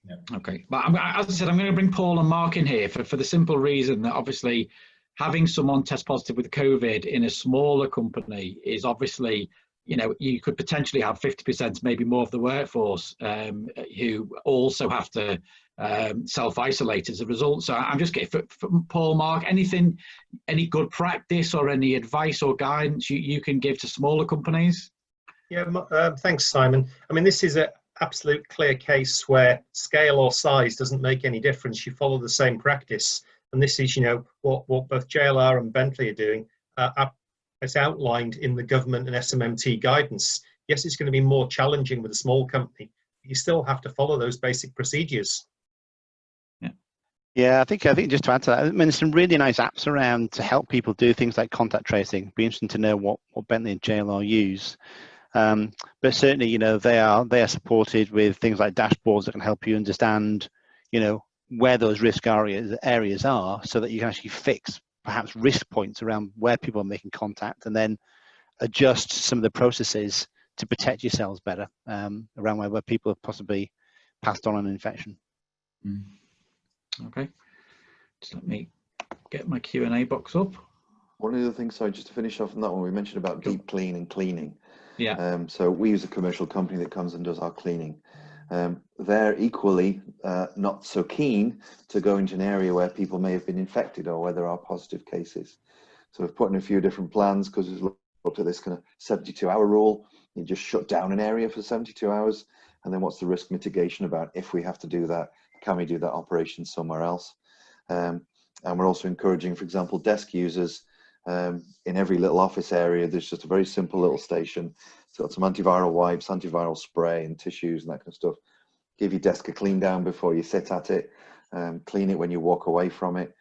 Yeah. Okay, but as I said, I'm going to bring Paul and Mark in here for the simple reason that obviously having someone test positive with COVID in a smaller company is obviously, you know, you could potentially have 50%, maybe more of the workforce who also have to self-isolate as a result. So I'm just getting, for Paul, Mark, any good practice or any advice or guidance you can give to smaller companies? Yeah, thanks, Simon. I mean, this is an absolute clear case where scale or size doesn't make any difference. You follow the same practice. And this is, you know, what both JLR and Bentley are doing. It's outlined in the government and SMMT guidance. Yes, it's going to be more challenging with a small company, but you still have to follow those basic procedures. Yeah, I think just to add to that, I mean, there's some really nice apps around to help people do things like contact tracing. It'd be interesting to know what Bentley and JLR use. But certainly, you know, they are supported with things like dashboards that can help you understand, you know, where those risk areas are, so that you can actually fix perhaps risk points around where people are making contact, and then adjust some of the processes to protect yourselves better around where people have possibly passed on an infection. Okay, just let me get my Q&A box up. One of the things, sorry, just to finish off on that one, we mentioned about deep clean and cleaning. Yeah. So we use a commercial company that comes and does our cleaning. They're equally not so keen to go into an area where people may have been infected or where there are positive cases. So we've put in a few different plans, because we've looked at this kind of 72-hour rule. You just shut down an area for 72 hours. And then what's the risk mitigation about if we have to do that? Can we do that operation somewhere else? And we're also encouraging, for example, desk users. In every little office area, there's just a very simple little station. So it's some antiviral wipes, antiviral spray and tissues and that kind of stuff. Give your desk a clean down before you sit at it. Clean it when you walk away from it.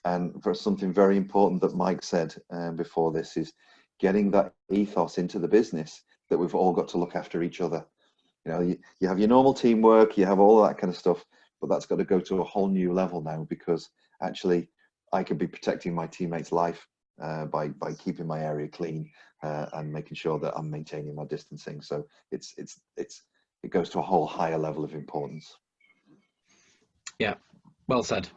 And for something very important that Mike said before this is getting that ethos into the business, that we've all got to look after each other. You know, you have your normal teamwork, you have all of that kind of stuff, but that's got to go to a whole new level now, because actually I could be protecting my teammates' life by keeping my area clean and making sure that I'm maintaining my distancing. So it goes to a whole higher level of importance. Yeah, well said.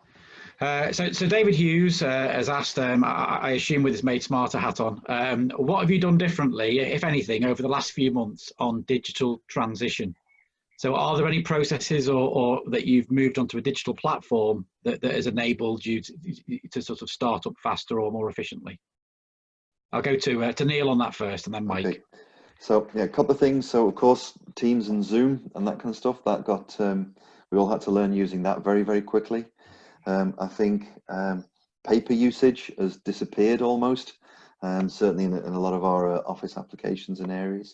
So David Hughes has asked, I assume with his Made Smarter hat on, what have you done differently, if anything, over the last few months on digital transition? So are there any processes or that you've moved onto a digital platform that has enabled you to sort of start up faster or more efficiently? I'll go to Neil on that first, and then Mike. Okay. So yeah, a couple of things. So of course, Teams and Zoom and that kind of stuff, that got, we all had to learn using that very, very quickly. I think paper usage has disappeared almost, certainly in a lot of our office applications and areas.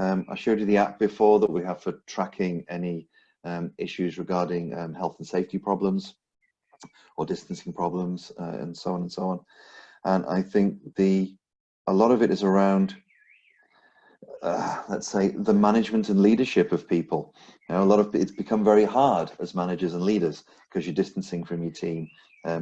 I showed you the app before that we have for tracking any issues regarding health and safety problems or distancing problems, and so on and so on. And I think a lot of it is around, let's say, the management and leadership of people. You know, it's become very hard as managers and leaders because you're distancing from your team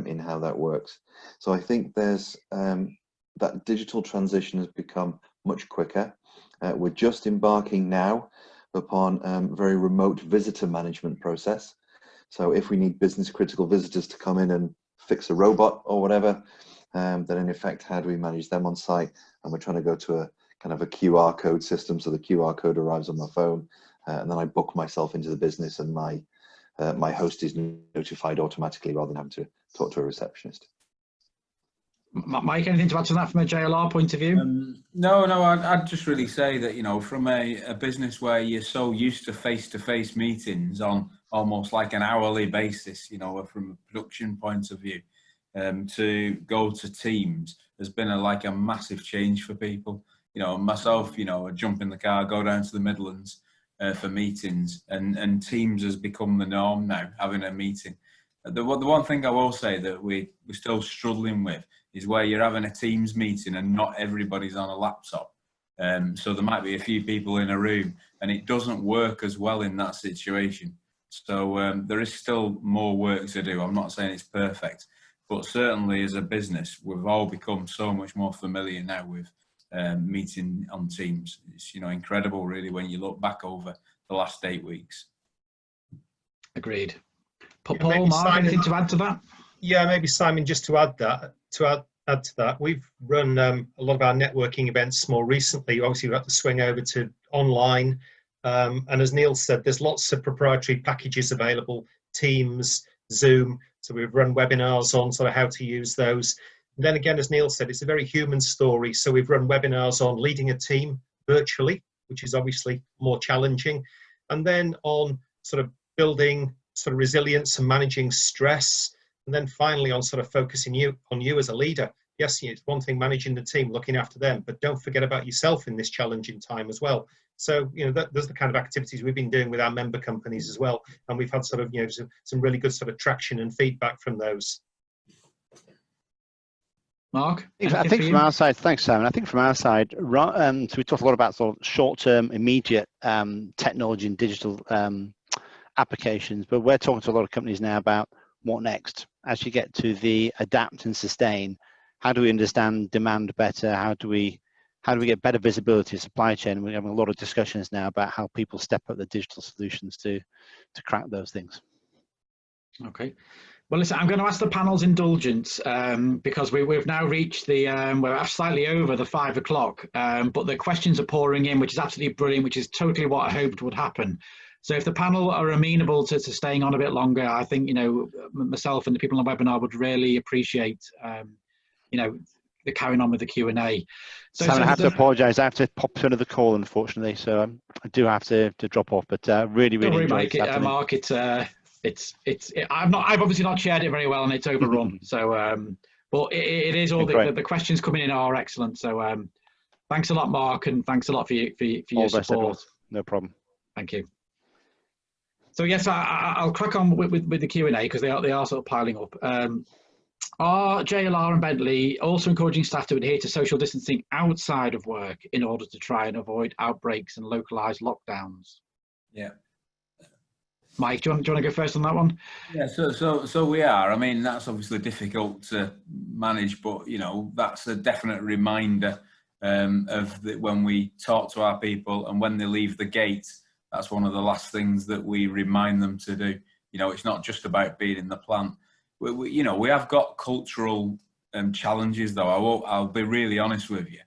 in how that works. So I think there's that digital transition has become much quicker. We're just embarking now upon very remote visitor management process. So if we need business critical visitors to come in and fix a robot or whatever, then in effect, how do we manage them on site? And we're trying to go to a kind of a QR code system, so the QR code arrives on my phone, and then I book myself into the business, and my host is notified automatically rather than having to talk to a receptionist. Mike, anything to add to that from a JLR point of view? No, I'd just really say that, you know, from a business where you're so used to face-to-face meetings on almost like an hourly basis, you know, from a production point of view, to go to Teams has been like a massive change for people. You know, myself, you know, I jump in the car, go down to the Midlands for meetings, and Teams has become the norm now, having a meeting. The one thing I will say that we're still struggling with is where you're having a Teams meeting and not everybody's on a laptop. So there might be a few people in a room, and it doesn't work as well in that situation. So there is still more work to do. I'm not saying it's perfect, but certainly as a business, we've all become so much more familiar now with meeting on Teams. It's, you know, incredible really when you look back over the last 8 weeks. Agreed. Yeah, Paul, Mark, Simon, anything to add to that? Yeah, maybe Simon, just to add to that, we've run a lot of our networking events more recently. Obviously, we've had to swing over to online. And as Neil said, there's lots of proprietary packages available, Teams, Zoom. So we've run webinars on sort of how to use those. And then again, as Neil said, it's a very human story. So we've run webinars on leading a team virtually, which is obviously more challenging. And then on sort of building sort of resilience and managing stress. And then finally on sort of focusing on you as a leader. Yes, it's one thing managing the team, looking after them, but don't forget about yourself in this challenging time as well. So, you know, those are the kind of activities we've been doing with our member companies as well. And we've had sort of, you know, some really good sort of traction and feedback from those. Mark? I think from our side, thanks, Simon. I think from our side, so we talked a lot about sort of short-term, immediate technology and digital applications, but we're talking to a lot of companies now about what next. As you get to the adapt and sustain, how do we understand demand better? How do we get better visibility of supply chain? We're having a lot of discussions now about how people step up the digital solutions to crack those things. Okay. Well, listen, I'm going to ask the panel's indulgence because we've now reached the, we're slightly over the 5 o'clock, but the questions are pouring in, which is absolutely brilliant, which is totally what I hoped would happen. So if the panel are amenable to staying on a bit longer, I think, you know, myself and the people on the webinar would really appreciate, you know, the carrying on with the Q&A. So Simon, I have to apologise. I have to pop to another call, unfortunately, so I do have to drop off. But really enjoyed it. Mark, I've obviously not shared it very well, and it's overrun. So, but it is all the questions coming in are excellent. So, thanks a lot, Mark, and thanks a lot for your support. No problem. Thank you. So yes, I'll crack on with the Q&A because they are sort of piling up. Are JLR and Bentley also encouraging staff to adhere to social distancing outside of work in order to try and avoid outbreaks and localized lockdowns? Yeah. Mike, do you want to go first on that one? Yeah, so we are. I mean, that's obviously difficult to manage, but you know, that's a definite reminder of when we talk to our people and when they leave the gate. That's one of the last things that we remind them to do. You know, it's not just about being in the plant. You know, we have got cultural challenges, though. I'll be really honest with you.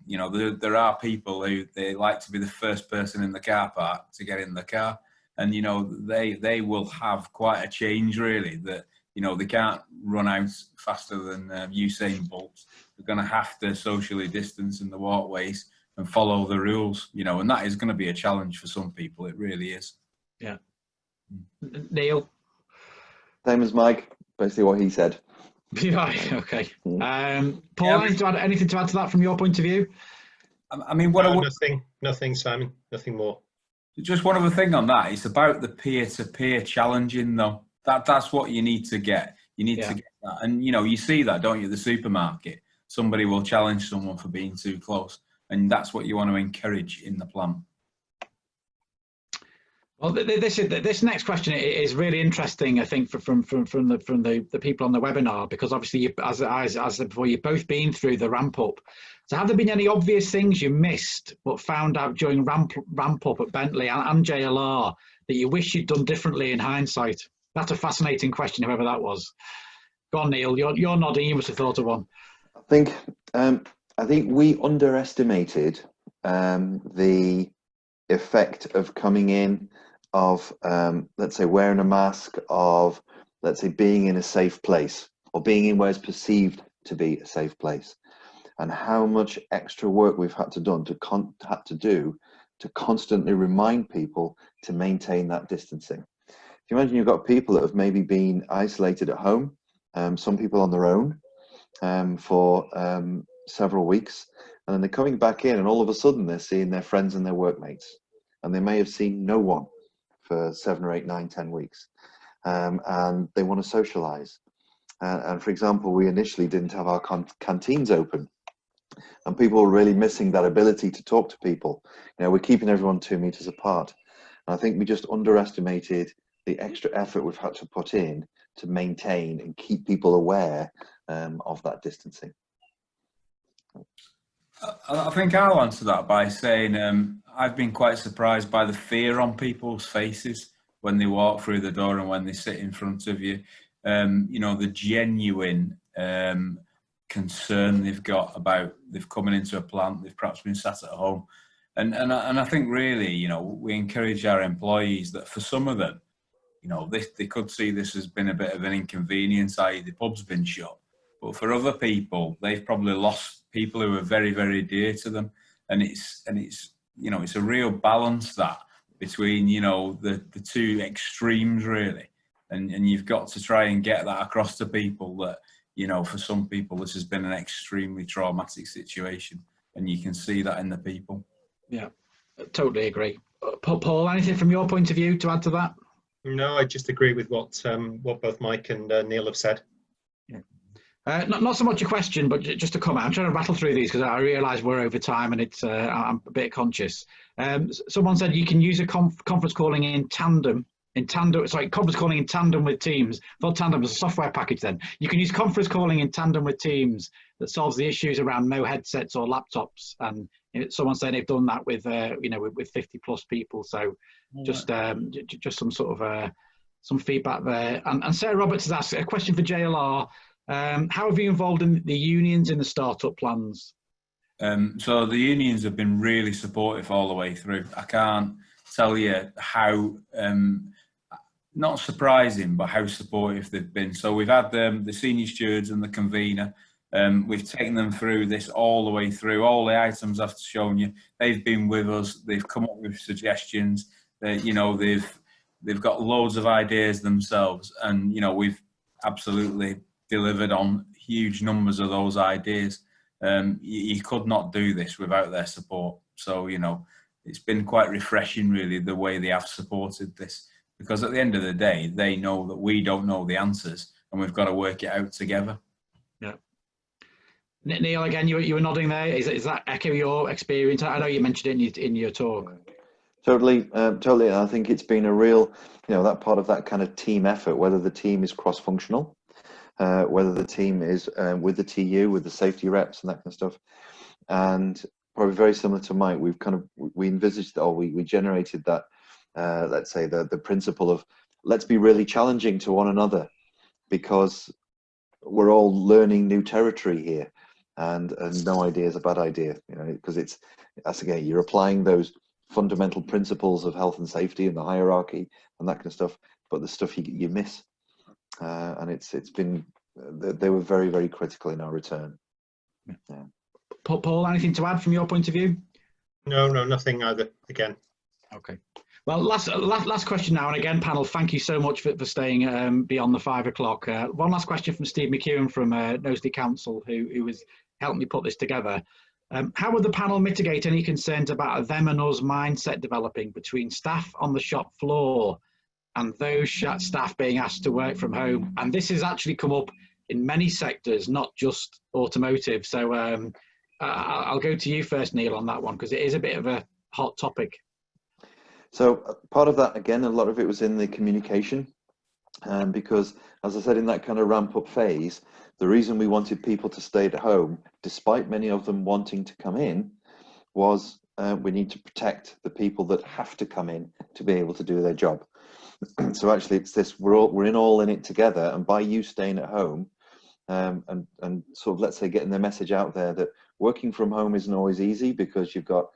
You know, there are people who they like to be the first person in the car park to get in the car, and you know, they will have quite a change really. That you know, they can't run out faster than Usain Bolt. They're going to have to socially distance in the walkways and follow the rules, you know, and that is going to be a challenge for some people. It really is. Yeah. Neil? Same as Mike, basically what he said. Right, okay. Paul, anything to add to that from your point of view? I mean, what nothing, Simon, nothing more. Just one other thing on that. It's about the peer-to-peer challenging, though. That's what you need to get. You need to get that. And, you know, you see that, don't you, at the supermarket? Somebody will challenge someone for being too close. And that's what you want to encourage in the plant. Well, this next question is really interesting, I think, from the people on the webinar, because obviously, as I said before, you've both been through the ramp up. So have there been any obvious things you missed but found out during ramp up at Bentley and JLR that you wish you'd done differently in hindsight? That's a fascinating question, whoever that was. Go on, Neil, you're nodding, you must have thought of one. I think we underestimated the effect of coming in, of let's say wearing a mask, of let's say being in a safe place, or being in where it's perceived to be a safe place, and how much extra work we've had to do to constantly remind people to maintain that distancing. If you imagine you've got people that have maybe been isolated at home, some people on their own for several weeks, and then they're coming back in, and all of a sudden they're seeing their friends and their workmates, and they may have seen no one for 7 or 8, 9, 10 weeks, and they want to socialize. And for example, we initially didn't have our canteens open, and people were really missing that ability to talk to people. You know, we're keeping everyone 2 meters apart. And I think we just underestimated the extra effort we've had to put in to maintain and keep people aware of that distancing. I think I'll answer that by saying I've been quite surprised by the fear on people's faces when they walk through the door and when they sit in front of you. You know, the genuine concern they've got about they've coming into a plant, they've perhaps been sat at home. And I think really, you know, we encourage our employees that for some of them, you know, they could see this as been a bit of an inconvenience, i.e. the pub's been shut. But for other people, they've probably lost people who are very, very dear to them. And it's you know, it's a real balance that between, you know, the two extremes really. And you've got to try and get that across to people that, you know, for some people, this has been an extremely traumatic situation. And you can see that in the people. Yeah, totally agree. Paul, anything from your point of view to add to that? No, I just agree with what both Mike and Neil have said. Yeah. Not so much a question, but just a comment. I'm trying to rattle through these because I realise we're over time and it's I'm a bit conscious. Someone said you can use a conference calling in tandem. Conference calling in tandem with Teams. I thought tandem was a software package then. You can use conference calling in tandem with Teams that solves the issues around no headsets or laptops. And someone said they've done that with you know, with 50 plus people. So just some sort of some feedback there. And Sarah Roberts has asked a question for JLR. How have you involved in the unions in the startup plans? So the unions have been really supportive all the way through. I can't tell you how, not surprising, but how supportive they've been. So we've had the senior stewards and the convener. We've taken them through this all the way through. All the items I've shown you, they've been with us. They've come up with suggestions. You know, they've got loads of ideas themselves, and you know, we've absolutely delivered on huge numbers of those ideas. You could not do this without their support. So, you know, it's been quite refreshing really the way they have supported this, because at the end of the day, they know that we don't know the answers and we've got to work it out together. Yeah. Neil, again, you were nodding there. Is that echo your experience? I know you mentioned it in your talk. Totally. I think it's been a real, you know, that part of that kind of team effort, whether the team is cross-functional, whether the team is with the TU, with the safety reps and that kind of stuff. And probably very similar to Mike, we envisaged, or we generated that, let's say the principle of let's be really challenging to one another, because we're all learning new territory here, and no idea is a bad idea, you know, because that's again, you're applying those fundamental principles of health and safety and the hierarchy and that kind of stuff, but the stuff you miss. And it's been, they were very, very critical in our return. Yeah. Paul, anything to add from your point of view? No, nothing either, again. Okay. Well, last question now, and again, panel, thank you so much for staying beyond the 5 o'clock. One last question from Steve McEwen from Knowsley Council, who was helping me put this together. How would the panel mitigate any concerns about a them and us mindset developing between staff on the shop floor and those staff being asked to work from home? And this has actually come up in many sectors, not just automotive. So I'll go to you first, Neil, on that one, because it is a bit of a hot topic. So part of that, again, a lot of it was in the communication, because as I said, in that kind of ramp up phase, the reason we wanted people to stay at home, despite many of them wanting to come in, was we need to protect the people that have to come in to be able to do their job. So actually it's this, we're all in it together, and by you staying at home and sort of, let's say, getting the message out there that working from home isn't always easy, because you've got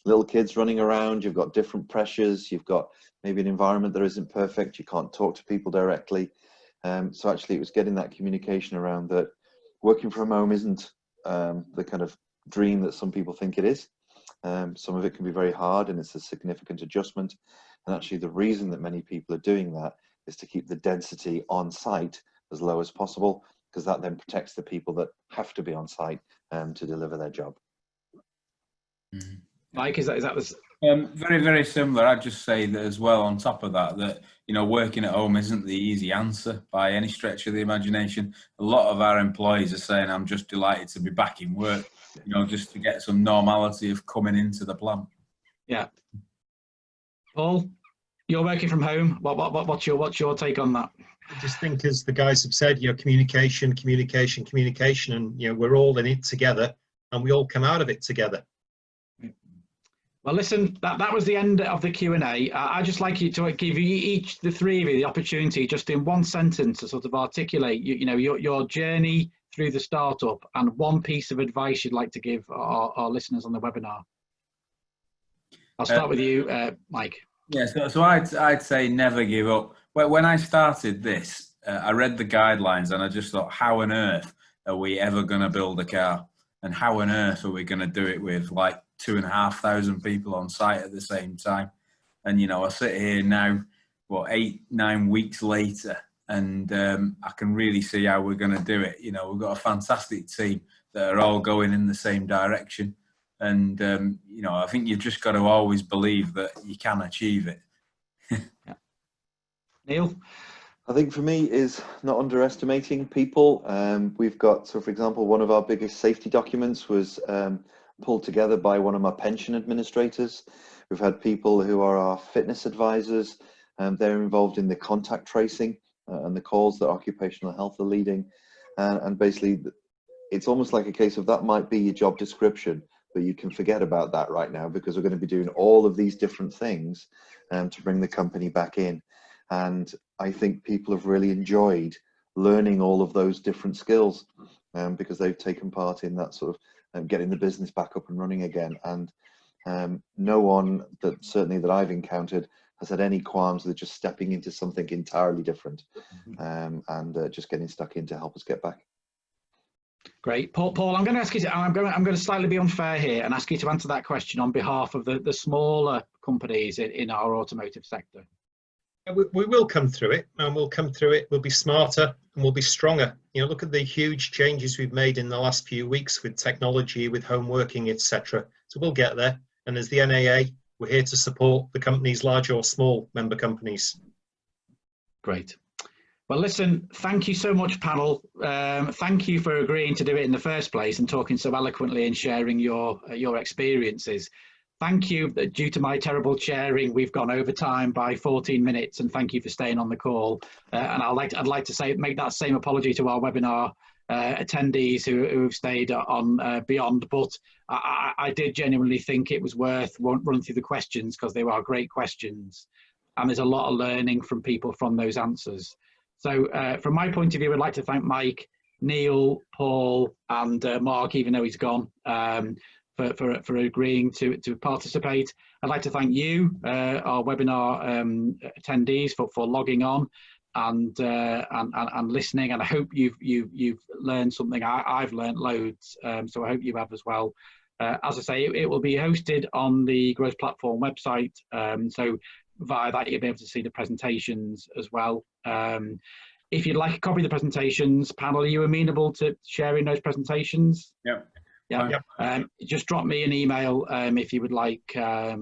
little kids running around, you've got different pressures, you've got maybe an environment that isn't perfect, you can't talk to people directly. So actually it was getting that communication around that working from home isn't the kind of dream that some people think it is. Some of it can be very hard, and it's a significant adjustment. And actually the reason that many people are doing that is to keep the density on site as low as possible, because that then protects the people that have to be on site to deliver their job. Mike, is that the... Very, very similar. I'd just say that as well, on top of that, that, you know, working at home isn't the easy answer by any stretch of the imagination. A lot of our employees are saying, I'm just delighted to be back in work, you know, just to get some normality of coming into the plant. Yeah. Paul, you're working from home. What's your take on that? I just think, as the guys have said, you know, communication, and, you know, we're all in it together, and we all come out of it together. Well, listen, that was the end of the Q&A. I'd just like you to give you each, the three of you, the opportunity just in one sentence to sort of articulate, you know, your journey through the startup, and one piece of advice you'd like to give our listeners on the webinar. I'll start with you, Mike. Yeah, so I'd say never give up. When I started this, I read the guidelines and I just thought, how on earth are we ever going to build a car? And how on earth are we going to do it with like 2,500 people on site at the same time? And, you know, I sit here now, 8-9 weeks later, and I can really see how we're going to do it. You know, we've got a fantastic team that are all going in the same direction. And, you know, I think you've just got to always believe that you can achieve it. Yeah. Neil? I think for me is not underestimating people. We've got, so for example, one of our biggest safety documents was pulled together by one of my pension administrators. We've had people who are our fitness advisors, they're involved in the contact tracing and the calls that occupational health are leading. And basically, it's almost like a case of that might be your job description, but you can forget about that right now, because we're going to be doing all of these different things to bring the company back in. And I think people have really enjoyed learning all of those different skills because they've taken part in that sort of getting the business back up and running again. And no one that certainly that I've encountered has had any qualms with just stepping into something entirely different and just getting stuck in to help us get back. Great. Paul, I'm going to ask you, I'm going to slightly be unfair here and ask you to answer that question on behalf of the smaller companies in our automotive sector. We will come through it, and we'll come through it. We'll be smarter and we'll be stronger. You know, look at the huge changes we've made in the last few weeks with technology, with home working, etc. So we'll get there. And as the NAA, we're here to support the companies, large or small member companies. Great. Well, listen, thank you so much, panel. Thank you for agreeing to do it in the first place and talking so eloquently and sharing your experiences. Thank you. Due to my terrible chairing, we've gone over time by 14 minutes, and thank you for staying on the call. And I'd like to make that same apology to our webinar attendees who've stayed on beyond. But I did genuinely think it was worth running through the questions, because they were great questions, and there's a lot of learning from people from those answers. So from my point of view, I'd like to thank Mike, Neil, Paul, and Mark, even though he's gone, for agreeing to participate. I'd like to thank you, our webinar attendees, for logging on and listening. And I hope you've learned something. I've learned loads, so I hope you have as well. As I say, it will be hosted on the Growth Platform website, so via that you'll be able to see the presentations as well. If you'd like a copy of the presentations, panel, are you amenable to sharing those presentations? Yeah. Yeah. Yep. Just drop me an email if you would like a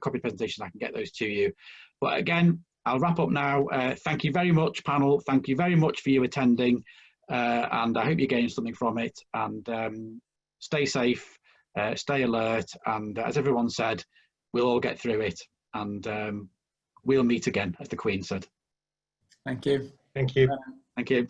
copy of the presentation. I can get those to you. But again, I'll wrap up now. Thank you very much, panel. Thank you very much for you attending. And I hope you gained something from it. And stay safe, stay alert. And as everyone said, we'll all get through it. And we'll meet again, as the Queen said. Thank you. Thank you. Thank you.